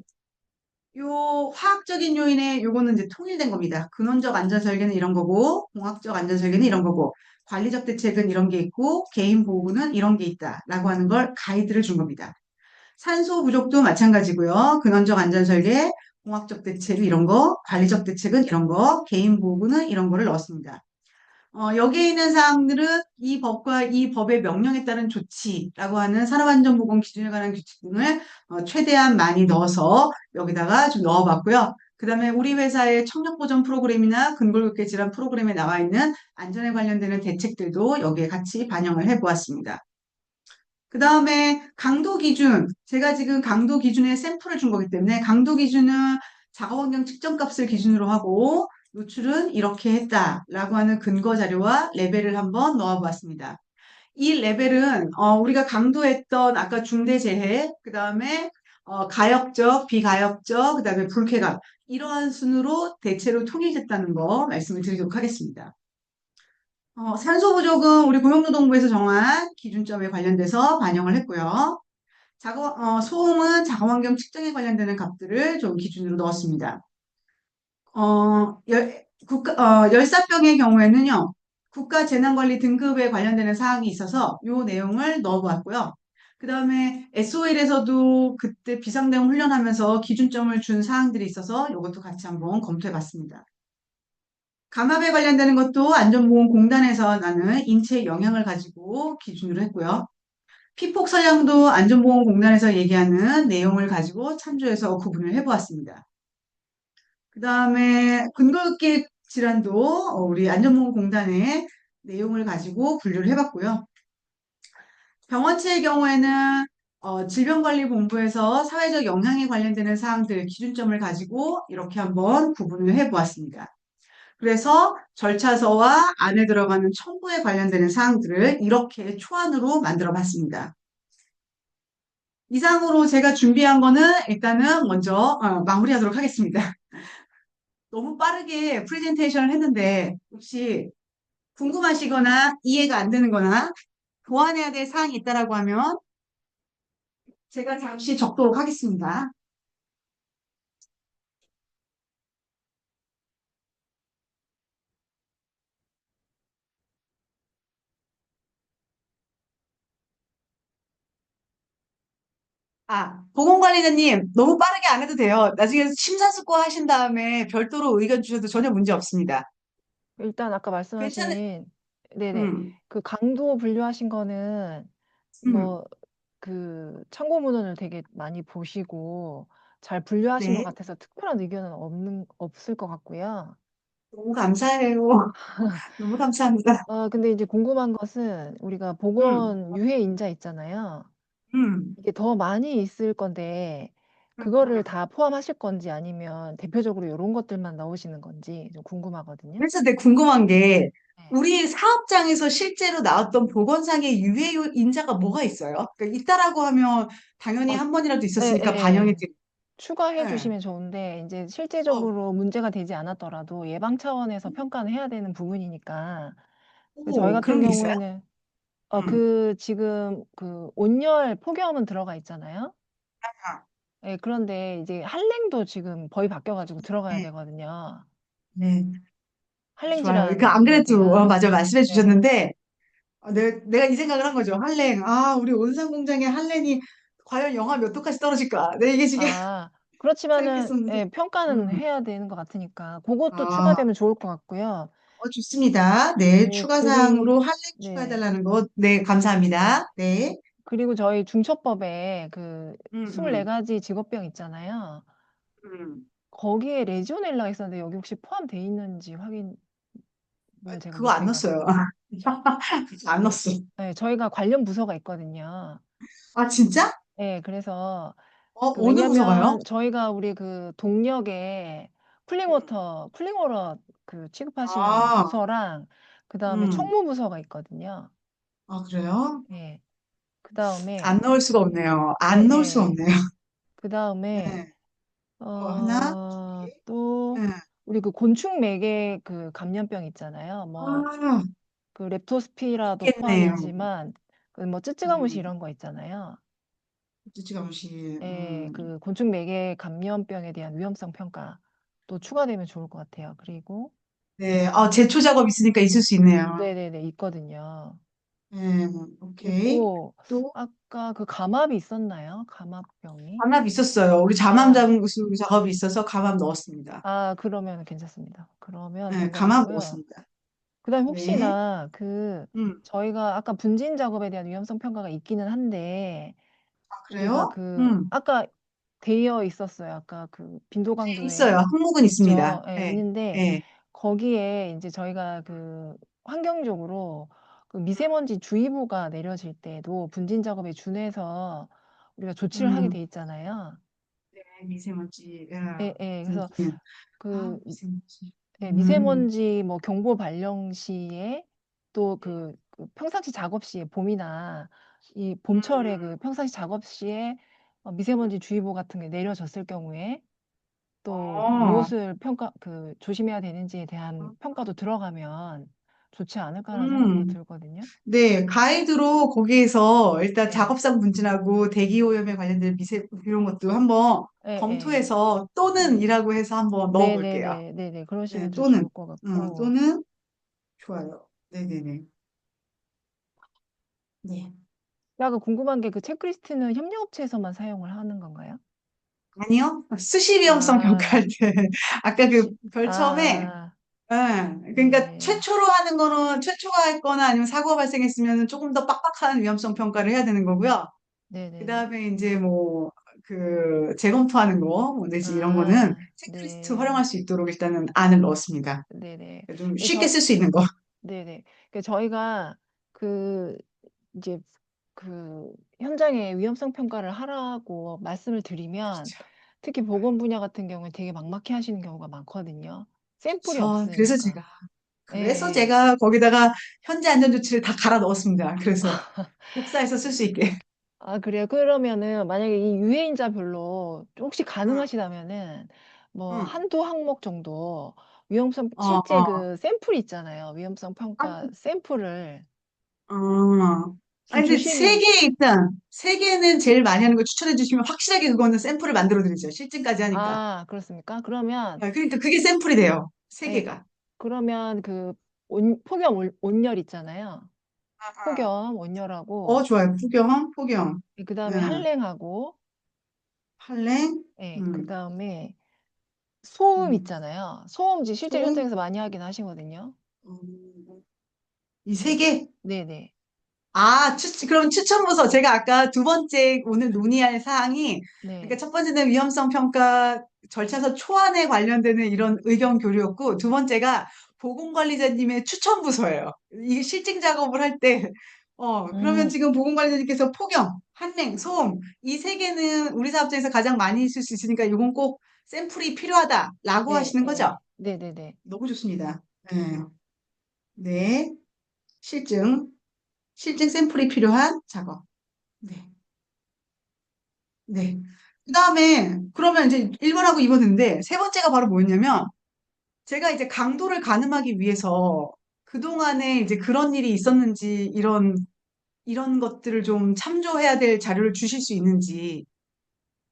요 화학적인 요인에 요거는 이제 통일된 겁니다. 근원적 안전 설계는 이런 거고, 공학적 안전 설계는 이런 거고, 관리적 대책은 이런 게 있고, 개인 보호구는 이런 게 있다라고 하는 걸 가이드를 준 겁니다. 산소 부족도 마찬가지고요. 근원적 안전 설계, 공학적 대책은 이런 거, 관리적 대책은 이런 거, 개인 보호구는 이런 거를 넣었습니다. 여기에 있는 사항들은 이 법과 이 법의 명령에 따른 조치라고 하는 산업안전보건 기준에 관한 규칙 등을 최대한 많이 넣어서 여기다가 좀 넣어봤고요. 그 다음에 우리 회사의 청력보전 프로그램이나 근골격계 질환 프로그램에 나와 있는 안전에 관련되는 대책들도 여기에 같이 반영을 해보았습니다. 그 다음에 강도 기준, 제가 지금 강도 기준의 샘플을 준 거기 때문에 강도 기준은 작업환경 측정값을 기준으로 하고 노출은 이렇게 했다라고 하는 근거 자료와 레벨을 한번 넣어보았습니다. 이 레벨은 우리가 강조했던 아까 중대재해, 그 다음에 가역적, 비가역적, 그 다음에 불쾌감 이러한 순으로 대체로 통일됐다는 거 말씀을 드리도록 하겠습니다. 산소 부족은 우리 고용노동부에서 정한 기준점에 관련돼서 반영을 했고요. 소음은 작업환경 측정에 관련되는 값들을 좀 기준으로 넣었습니다. 열사병의 경우에는요, 국가재난관리 등급에 관련되는 사항이 있어서 이 내용을 넣어보았고요. 그 다음에 SOL에서도 그때 비상대응 훈련하면서 기준점을 준 사항들이 있어서 이것도 같이 한번 검토해봤습니다. 감압에 관련되는 것도 안전보건공단에서 나는 인체 영향을 가지고 기준으로 했고요. 피폭 선량도 안전보건공단에서 얘기하는 내용을 가지고 참조해서 구분을 해보았습니다. 그 다음에 근골격 질환도 우리 안전보건공단의 내용을 가지고 분류를 해봤고요. 병원체의 경우에는 질병관리본부에서 사회적 영향에 관련되는 사항들 기준점을 가지고 이렇게 한번 구분을 해보았습니다. 그래서 절차서와 안에 들어가는 첨부에 관련되는 사항들을 이렇게 초안으로 만들어 봤습니다. 이상으로 제가 준비한 거는 일단은 먼저 마무리하도록 하겠습니다. 너무 빠르게 프레젠테이션을 했는데 혹시 궁금하시거나 이해가 안 되는 거나 보완해야 될 사항이 있다라고 하면 제가 잠시 적도록 하겠습니다. 보건관리자님, 너무 빠르게 안 해도 돼요. 나중에 심사숙고 하신 다음에 별도로 의견 주셔도 전혀 문제 없습니다. 일단 아까 괜찮은, 말씀하신 네네 음, 그 강도 분류하신 거는 음, 뭐 그 참고 문헌을 되게 많이 보시고 잘 분류하신 것 네. 같아서 특별한 의견은 없을 것 같고요. 너무 감사해요. 너무 감사합니다. 근데 이제 궁금한 것은 우리가 음, 보건 유해 인자 있잖아요. 음. 이게 더 많이 있을 건데 그거를 다 포함하실 건지 아니면 대표적으로 이런 것들만 넣으시는 건지 좀 궁금하거든요. 그래서 내가 궁금한 게, 네. 우리 사업장에서 실제로 나왔던 보건상의 유해 인자가 뭐가 있어요? 그러니까 있다라고 하면 당연히 어, 한 번이라도 예, 예, 있었으니까 반영이 예. 돼. 추가해 네. 주시면 좋은데 이제 어, 실제적으로 문제가 되지 않았더라도 예방 차원에서 평가는 해야 되는 부분이니까 저희 오, 같은 그런 게 있어요? 경우에는 음. 지금 그 온열 폭염은 들어가 있잖아요. 아, 예, 그런데 이제 한랭도 지금 벌이 바뀌어가지고 들어가야 네. 되거든요. 네. 한랭 좋아요. 그 안 질환에 그래도 대한. 맞아 말씀해 네. 주셨는데 내가 이 생각을 한 거죠. 한랭. 아, 우리 온산 공장의 한랭이 과연 영하 몇 도까지 떨어질까? 네, 이게 지금 아, 그렇지만은 생각했었는데. 예, 평가는 음. 해야 되는 것 같으니까 그것도 아, 추가되면 좋을 것 같고요. 좋습니다. 네, 네, 추가 사항으로 한랭 네. 추가해달라는 거. 네, 감사합니다. 네. 그리고 저희 중처법에 그 음, 음, 24가지 직업병 있잖아요. 음. 거기에 레지오넬라가 있었는데 여기 혹시 포함되어 있는지 확인을 제가 그거 못 안 해가지고. 넣었어요. 안 넣었어. 네, 저희가 관련 부서가 있거든요. 아, 진짜? 네, 그래서 어느 부서가요? 왜냐면 저희가 우리 그 동력에 음. 쿨링워터 그 취급하시는 아, 부서랑 그 다음에 음. 총무부서가 있거든요. 아, 그래요? 예. 그 다음에 안 넣을 수가 없네요. 예, 안 넣을 수가 예. 없네요. 그 다음에 네. 하나, 두 개. 또 네. 우리 그 곤충 매개 그 감염병 있잖아요. 뭐 아, 그 렙토스피라도 있겠네요. 포함이지만 그 뭐 쯔쯔가무시 음, 이런 거 있잖아요. 찌찌가무시, 예, 그 곤충 매개 감염병에 대한 위험성 평가 또 추가되면 좋을 것 같아요. 그리고 네, 제초 작업 있으니까 있을 수 있네요. 네네네 있거든요. 네, 오케이. 있고 또, 아까 그 감압이 있었나요? 감압병이? 감압 있었어요. 우리 잠암 아, 작업이 있어서 감압 넣었습니다. 그러면 괜찮습니다. 그러면 네, 된 것 감압 같고요. 넣었습니다. 그다음에 네, 혹시나 음, 저희가 아까 분진 작업에 대한 위험성 평가가 있기는 한데 우리가 그래요? 아까 되어 있었어요. 아까 그 빈도 네, 있어요. 강도에 항목은 있습니다. 있죠. 예, 네, 있는데 네. 거기에 이제 저희가 그 환경적으로 그 미세먼지 주의보가 내려질 때도 분진 작업에 준해서 우리가 조치를 하게 음, 돼 있잖아요. 미세먼지, 예, 예. 그래서 분진. 그 미세먼지. 예, 음, 미세먼지 뭐 경보 발령 시에 또 그 평상시 작업 시에 봄이나 이 봄철에 그 평상시 작업 시에 미세먼지 주의보 같은 게 내려졌을 경우에 또 어, 무엇을 조심해야 되는지에 대한 평가도 들어가면 좋지 않을까라는 생각도 음. 들거든요. 네, 가이드로 거기에서 일단 네. 작업상 분진하고 대기 오염에 관련된 미세 이런 것도 한번 예, 예. 검토해서 또는 네. 이라고 해서 한번 넣어볼게요. 네네네. 네네. 네, 그러시면 좀 또는 좋을 것 같고. 또는 좋아요. 네네네. 네. 약간 궁금한 게 그 체크리스트는 협력업체에서만 사용을 하는 건가요? 아니요. 수시 위험성 아, 평가할 때 아까 그 별처음에 아, 그러니까 네. 최초로 하는 거는 최초가 했거나 아니면 사고가 발생했으면 조금 더 빡빡한 위험성 평가를 해야 되는 거고요. 네네네. 그다음에 이제 뭐 재검토하는 거, 뭐 내지 이런 거는 체크리스트 네. 활용할 수 있도록 일단은 안을 넣었습니다. 네네. 좀 그 쉽게 쓸 수 있는 거. 네네. 저희가 그 이제 그 현장에 위험성 평가를 하라고 말씀을 드리면 그렇죠. 특히 보건 분야 같은 경우에 되게 막막해 하시는 경우가 많거든요. 샘플이 그렇죠. 그래서 없으니까. 제가 예, 예. 거기다가 현재 안전조치를 다 갈아 넣었습니다. 그래서 복사해서 쓸 수 있게. 그래요. 그러면은 만약에 이 유해인자별로 혹시 응, 가능하시다면은 뭐 응. 한두 항목 정도 위험성 어, 실제 어. 그 샘플 있잖아요. 위험성 평가 아, 샘플을 어. 좀 아니, 근데 세 주시면 개 일단 세 개는 제일 많이 하는 거 추천해 주시면 확실하게 그거는 샘플을 만들어 드리죠. 실증까지 하니까. 그렇습니까? 그러면 그러니까 그게 샘플이 돼요. 세 예, 개가. 그러면 그 폭염 온열 있잖아요. 폭염 온열하고 좋아요. 폭염. 그다음에 응. 한랭하고 팔랭, 예, 음, 그다음에 소음 음, 있잖아요. 소음지 실제 소음, 현장에서 많이 하긴 하시거든요. 이 세 네. 개? 네네. 그럼 추천부서 제가 아까 두 번째 오늘 논의할 사항이, 그러니까 네. 첫 번째는 위험성 평가 절차서 초안에 관련되는 이런 의견 교류였고, 두 번째가 보건관리자님의 추천부서예요. 이게 실증 작업을 할 때, 그러면 음, 지금 보건관리자님께서 폭염, 한랭, 소음, 이 세 개는 우리 사업장에서 가장 많이 있을 수 있으니까 이건 꼭 샘플이 필요하다라고 네, 하시는 거죠? 네, 네네네. 너무 좋습니다. 네. 네. 실증, 실증 샘플이 필요한 작업. 네. 네. 그다음에 그러면 이제 1번하고 2번 됐는데 세 번째가 바로 뭐였냐면 제가 이제 강도를 가늠하기 위해서 그동안에 이제 그런 일이 있었는지 이런 것들을 좀 참조해야 될 자료를 주실 수 있는지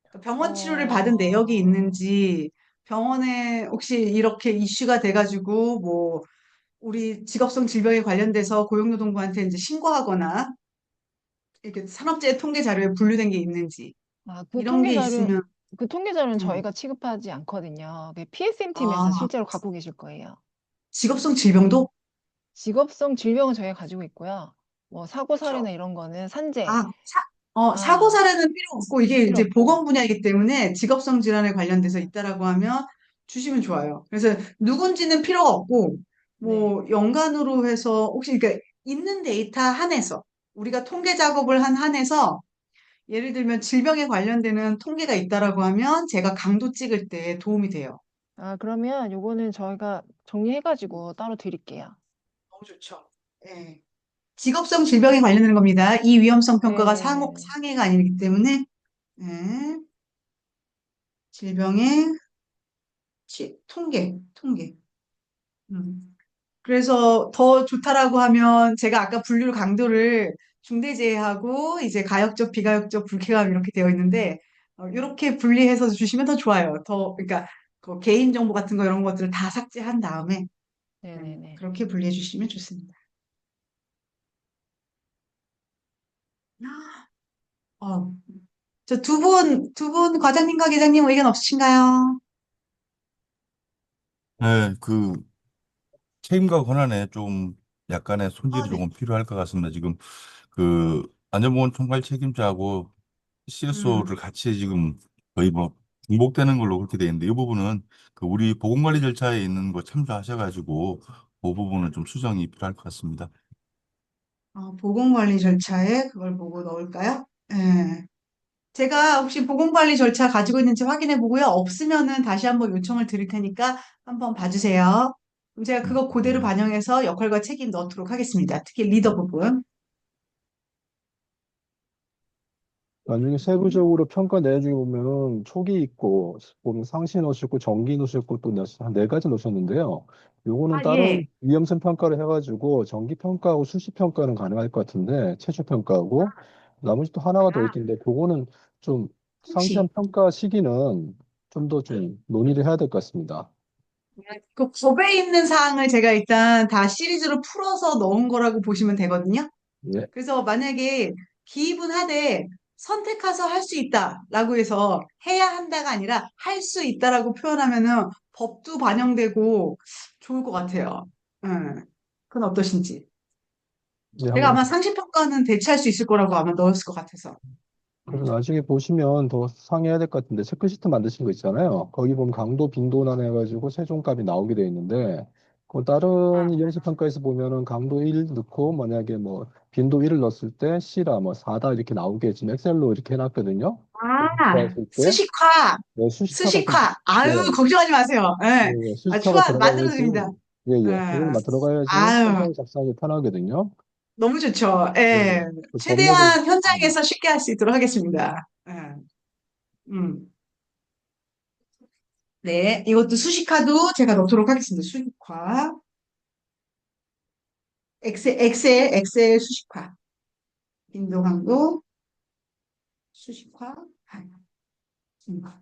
그러니까 병원 치료를 받은 내역이 어, 있는지 병원에 혹시 이렇게 이슈가 돼가지고 뭐 우리 직업성 질병에 관련돼서 고용노동부한테 이제 신고하거나 이렇게 산업재해 통계 자료에 분류된 게 있는지 아, 이런 게 있으면 그 통계 자료는 어, 저희가 취급하지 않거든요. PSM 팀에서 아 실제로 갖고 계실 거예요. 직업성 질병도 직업성 질병은 저희가 가지고 있고요. 뭐 사고 그렇죠. 사례나 이런 거는 산재, 아, 사고 아, 사례는 필요 없고 이게 필요 이제 없고. 보건 분야이기 때문에 직업성 질환에 관련돼서 있다라고 하면 주시면 좋아요. 그래서 누군지는 필요가 없고 네. 뭐 연간으로 해서 혹시 그러니까 있는 데이터 한에서 우리가 통계 작업을 한 한에서 예를 들면 질병에 관련되는 통계가 있다라고 하면 제가 강도 찍을 때 도움이 돼요. 아, 그러면 요거는 저희가 정리해가지고 따로 드릴게요. 너무 좋죠. 예. 직업성 질병에 관련되는 겁니다. 이 위험성 평가가 네. 상해가 아니기 때문에 예. 질병의 통계. 음. 그래서 더 좋다라고 하면 제가 아까 분류 강도를 중대재해하고 이제 가역적, 비가역적, 불쾌감 이렇게 되어 있는데 이렇게 분리해서 주시면 더 좋아요. 더 그러니까 그 개인 정보 같은 거 이런 것들을 다 삭제한 다음에 네네네. 그렇게 분리해 주시면 좋습니다. 어, 저 두 분 과장님과 계장님 의견 없으신가요? 네, 그 책임과 권한에 좀 약간의 아, 손질이 네. 조금 필요할 것 같습니다. 지금 그 안전보건 총괄 책임자하고 CSO를 음. 같이 지금 거의 뭐 중복되는 걸로 그렇게 돼 있는데 이 부분은 그 우리 보건관리 절차에 있는 거 참조하셔가지고 그 부분은 좀 수정이 필요할 것 같습니다. 보건관리 절차에 그걸 보고 넣을까요? 네. 제가 혹시 보건관리 절차 가지고 있는지 확인해 보고요. 없으면은 다시 한번 요청을 드릴 테니까 한번 봐주세요. 그럼 제가 그거 그대로 네. 반영해서 역할과 책임 넣도록 하겠습니다. 특히 리더 부분. 나중에 세부적으로 평가 내주기 보면은 초기 있고 보면 상시 넣으셨고 정기 넣으셨고 또 한 네 가지 넣으셨는데요. 요거는 아, 예. 다른 위험성 평가를 해가지고 정기 평가하고 수시 평가는 가능할 것 같은데 최초 평가하고 나머지 또 하나가 더 아, 있던데 그거는 좀 상세한 혹시 평가 시기는 좀 더 좀 논의를 해야 될 것 같습니다. 그 법에 있는 사항을 제가 일단 다 시리즈로 풀어서 넣은 거라고 보시면 되거든요. 예. 그래서 만약에 기입은 하되 선택해서 할 수 있다라고 해서 해야 한다가 아니라 할 수 있다라고 표현하면은 법도 반영되고 좋을 것 같아요. 음, 그건 어떠신지. 예, 제가 한번 아마 상시평가는 대체할 수 있을 거라고 아마 넣었을 것 같아서. 음. 그래서 나중에 보시면 더 상의해야 될 것 같은데 체크시트 만드신 거 있잖아요. 거기 보면 강도, 빈도나 해가지고 최종값이 나오게 돼 있는데 그 다른 연습 평가에서 보면은 강도 1 넣고 만약에 뭐 빈도 1을 넣었을 때 C라 뭐 4다 이렇게 나오게 지금 엑셀로 이렇게 해놨거든요. 아, 했을 때 수식화, 네, 수식화가 수식화. 아유, 네, 걱정하지 마세요. 예. 수식화가 추가 들어가야지 만들어드립니다. 그걸로 예. 들어가야지 아유, 평가에 작성하기 편하거든요. 너무 좋죠. 네, 예. 그 법률을 최대한 현장에서 쉽게 할 수 있도록 하겠습니다. 예. 음. 네, 이것도 수식화도 제가 넣도록 하겠습니다. 수식화. 엑셀 수식화. 빈도 강도, 수식화. 수식화.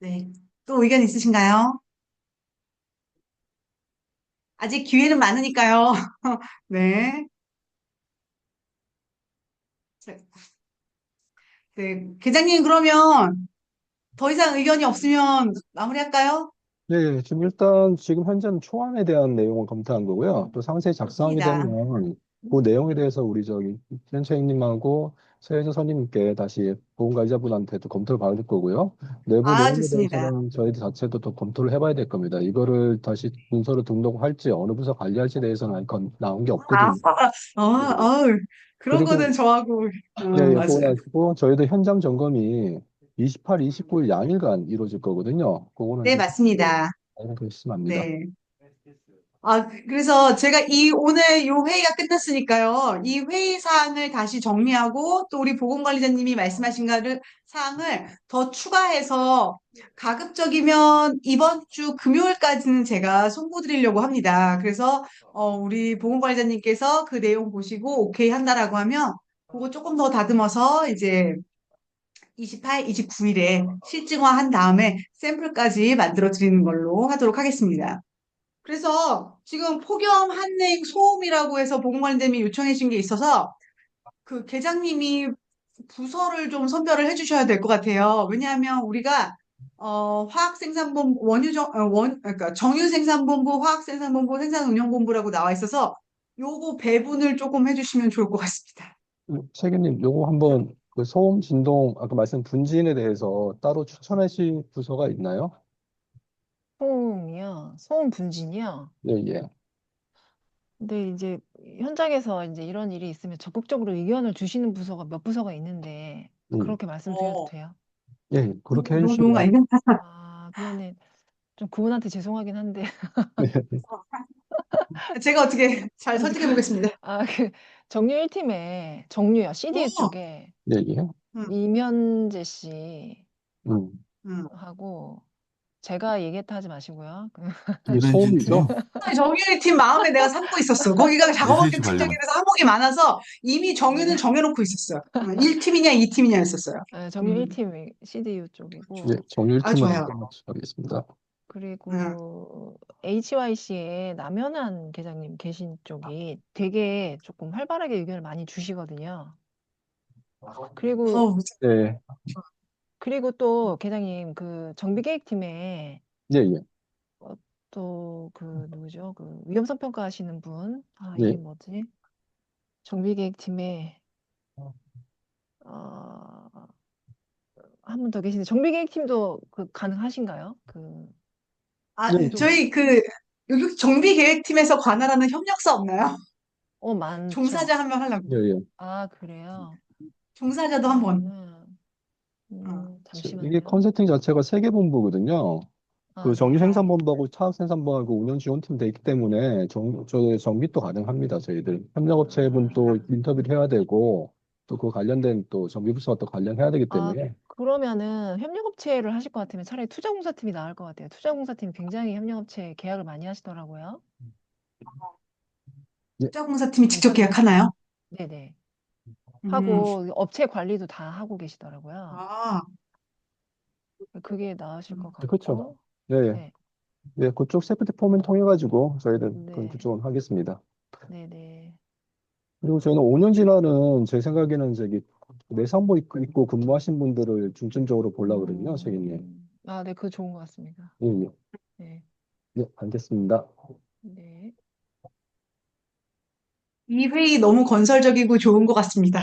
네. 또 의견 있으신가요? 아직 기회는 많으니까요. 네. 자, 네. 계장님, 그러면 더 이상 의견이 없으면 마무리할까요? 네, 지금 일단 지금 현재는 초안에 대한 내용을 검토한 거고요. 또 상세히 작성하게 좋습니다. 되면 그 내용에 대해서 우리 저기 현채님하고 서혜진 선임님께 다시 보험관리자분한테도 검토를 받을 거고요. 내부 아, 내용에 좋습니다. 대해서는 저희 자체도 또 검토를 해봐야 될 겁니다. 이거를 다시 문서로 등록할지 어느 부서 관리할지에 대해서는 아직 나온 게 아, 없거든요. 예. 그런 그리고 거는 저하고, 예, 예, 그거 맞아요. 가지고 저희도 현장 점검이 28, 29일 양일간 이루어질 거거든요. 그거는 네, 좀 맞습니다. 알고 계시면 합니다. 네. 그래서 제가 오늘 요 회의가 끝났으니까요. 이 회의 사항을 다시 정리하고 또 우리 보건관리자님이 말씀하신 사항을 더 추가해서 가급적이면 이번 주 금요일까지는 제가 송부드리려고 합니다. 그래서 우리 보건관리자님께서 그 내용 보시고 오케이 한다라고 하면 그거 조금 더 다듬어서 이제 28, 29일에 실증화한 다음에 샘플까지 만들어 드리는 걸로 하도록 하겠습니다. 그래서 지금 폭염, 한냉, 소음이라고 해서 보건관리님이 요청해 주신 게 있어서 그 계장님이 부서를 좀 선별을 해주셔야 될 것 같아요. 왜냐하면 우리가 화학생산본부 그러니까 정유생산본부, 화학생산본부, 생산운영본부라고 나와 있어서 요거 배분을 조금 해주시면 좋을 것 같습니다. 책임님, 요거 한번 그 소음, 진동, 아까 말씀 분진에 대해서 따로 추천하실 부서가 있나요? 소음이요? 소음 분진이요? 예, 예. 근데 이제 현장에서 이제 이런 일이 있으면 적극적으로 의견을 주시는 부서가 몇 부서가 있는데 음, 그렇게 말씀드려도 어, 돼요? 예, 그렇게 너무 좋은 거 해주시면, 아닌가? 그러면은 좀 그분한테 죄송하긴 한데 제가 어떻게 잘 설득해 보겠습니다. 그 정유 1팀에 정유요. CDU 오, 쪽에 예, 예. 음, 이면재 씨하고 음, 음. 제가 얘기했다 하지 마시고요. 이게 이은지 팀, 소음이죠? 정유리 팀 마음에 내가 삼고 있었어. 거기가 작업업계 SH 관련. 팀장이라서 항목이 많아서 이미 정유는 정해놓고 있었어요. 1팀이냐 2팀이냐 했었어요. 정유 음. 1팀 CDU 예, 쪽이고 정률팀은 좋아요. 하겠습니다. 음. 그리고 HYC에 남현한 계장님 계신 쪽이 되게 조금 활발하게 의견을 많이 주시거든요. 그리고 어우, 예, 또 계장님 그 정비계획팀에 예, 예, 또 그 누구죠? 그 위험성 평가하시는 분. 예. 이름 뭐지? 정비계획팀에 어, 한 분 더 계신데 정비계획팀도 그 가능하신가요? 예, 좀 저희 여기 정비계획팀에서 관할하는 협력사 없나요? 많죠. 종사자 한 명 하려고. 예, 예. 그래요. 종사자도 한 번. 그러면은 어. 이게 잠시만요. 컨설팅 자체가 세 개 본부거든요. 그 네. 정유생산본부하고 차학생산부하고 운영지원팀 돼 있기 때문에 정비도 가능합니다. 저희들 협력업체분 또 인터뷰를 해야 되고 또 그 관련된 또 정비부서와 또 관련해야 되기 때문에 그러면은 협력업체를 하실 것 같으면 차라리 투자공사팀이 나을 것 같아요. 투자공사팀이 굉장히 협력업체 계약을 많이 하시더라고요. 예, 투자공사팀이 직접 괜찮으세요? 계약하나요? 네네. 음. 하고 업체 관리도 다 하고 계시더라고요. 아, 그게 나으실 것 그렇죠. 같고. 네, 예. 네. 예, 그쪽 세프티 폼을 통해 가지고 저희들 네. 그쪽은 하겠습니다. 네네. 그리고 저희는 5년 지나는 제 생각에는 내상복 입고 근무하신 분들을 중점적으로 보려고 그러거든요, 책임님. 네, 그거 좋은 것 같습니다. 예, 예. 네. 예, 알겠습니다. 네. 이 회의 너무 건설적이고 좋은 것 같습니다.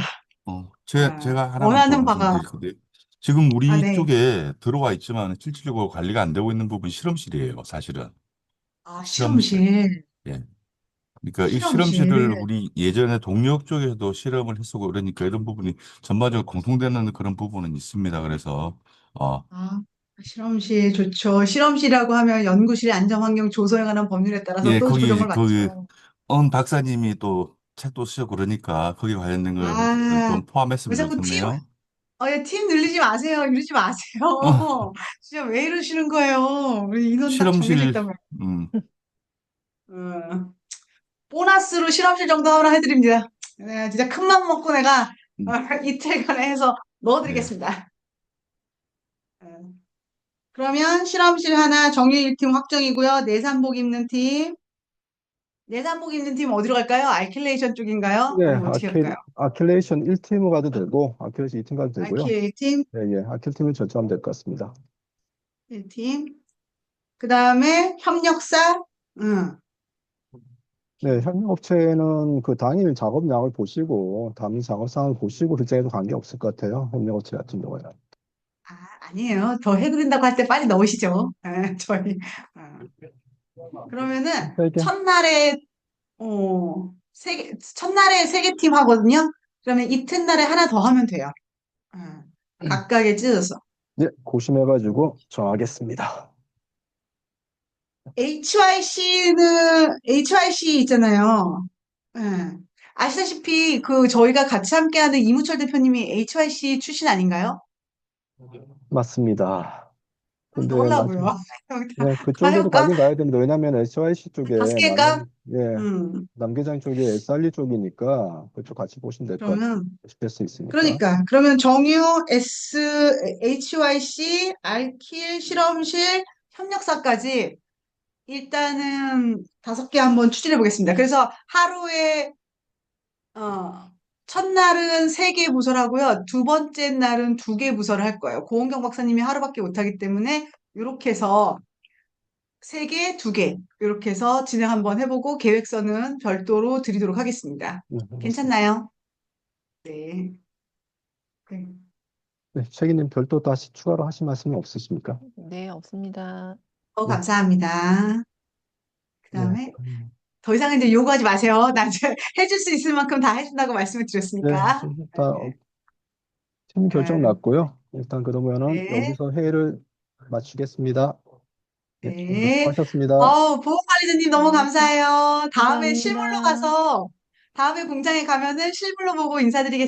제가 하나만 더 원하는 바가, 말씀드릴 건데, 지금 우리 네. 쪽에 들어와 있지만 실질적으로 관리가 안 되고 있는 부분이 실험실이에요, 사실은. 실험실. 실험실. 예. 그러니까 이 실험실을 실험실. 우리 예전에 동력 쪽에서도 실험을 했었고 그러니까 이런 부분이 전반적으로 공통되는 그런 부분은 있습니다. 그래서, 아, 실험실 좋죠. 실험실이라고 하면 연구실 안전환경 조성에 관한 법률에 따라서 예, 또 조정을 거기, 받죠. 박사님이 또 책도 쓰셨고 그러니까 거기에 관련된 걸 아, 좀 왜 포함했으면 자꾸 좋겠네요. 팀 늘리지 마세요. 이러지 마세요. 진짜 왜 이러시는 거예요? 우리 인원 딱 정해져 실험실, 있다면. 음, 음, 보너스로 실험실 정도 하나 해드립니다. 네, 진짜 큰 맘 먹고 내가 음, 이틀간에 해서 네. 넣어드리겠습니다. 그러면 실험실 하나 정유 1팀 확정이고요. 내산복 입는 팀. 내산복 입는 팀 어디로 갈까요? 알킬레이션 쪽인가요? 네, 어떻게 할까요? 아킬레이션 1팀으로 가도 되고, 아킬레이션 2팀 가도 되고요. 알킬 팀, 예, 예, 아킬팀을 결정하면 될 것 같습니다. 1팀. 그 다음에 협력사. 응. 네, 협력업체는 그 당일 작업량을 보시고, 당일 작업상을 보시고 결정해도 관계없을 것 같아요. 협력업체 같은 경우에는. 아니에요. 더 해드린다고 할 때 빨리 넣으시죠. 저희. 어. 그러면은 세 개? 첫날에 세 개 팀 하거든요. 그러면 이튿날에 하나 더 하면 돼요. 어. 각각에 찢어서. 예, 고심해가지고 정하겠습니다. HYC 있잖아요. 예. 아시다시피 저희가 같이 함께하는 이무철 대표님이 HYC 출신 아닌가요? 맞습니다. 근데 놀라고요. 네, 다 그쪽으로 해볼까? 가긴 가야 됩니다. 왜냐하면 HYC 쪽에 다섯 개일까? 예, 음, 남계장 쪽에 SRE 쪽이니까 그쪽 같이 보시면 될 것 같아요. 그러면, 될 수 있으니까. 그러면 정유, HYC, 알킬, 실험실, 협력사까지 일단은 5개 한번 추진해 보겠습니다. 그래서 하루에, 어, 첫날은 3개 부서를 하고요. 두 번째 날은 2개 부서를 할 거예요. 고은경 박사님이 하루밖에 못하기 때문에 이렇게 해서 3개, 2개 이렇게 해서 진행 한번 해보고 계획서는 별도로 드리도록 하겠습니다. 알겠습니다. 괜찮나요? 네. 네. 네, 책임님 별도 다시 추가로 하실 말씀은 없으십니까? 네, 없습니다. 네, 감사합니다. 그 네, 다음에 더 이상 이제 요구하지 마세요. 나 이제 해줄 수 있을 만큼 다 해준다고 말씀을 네, 드렸으니까. 지금 다 네. 팀 결정 아, 났고요. 일단 그러면은 네. 여기서 회의를 마치겠습니다. 네, 오늘 네. 수고하셨습니다. 보건관리자님 너무 감사해요. 다음에 실물로 감사합니다. 가서, 다음에 공장에 가면은 실물로 보고 인사드리겠습니다.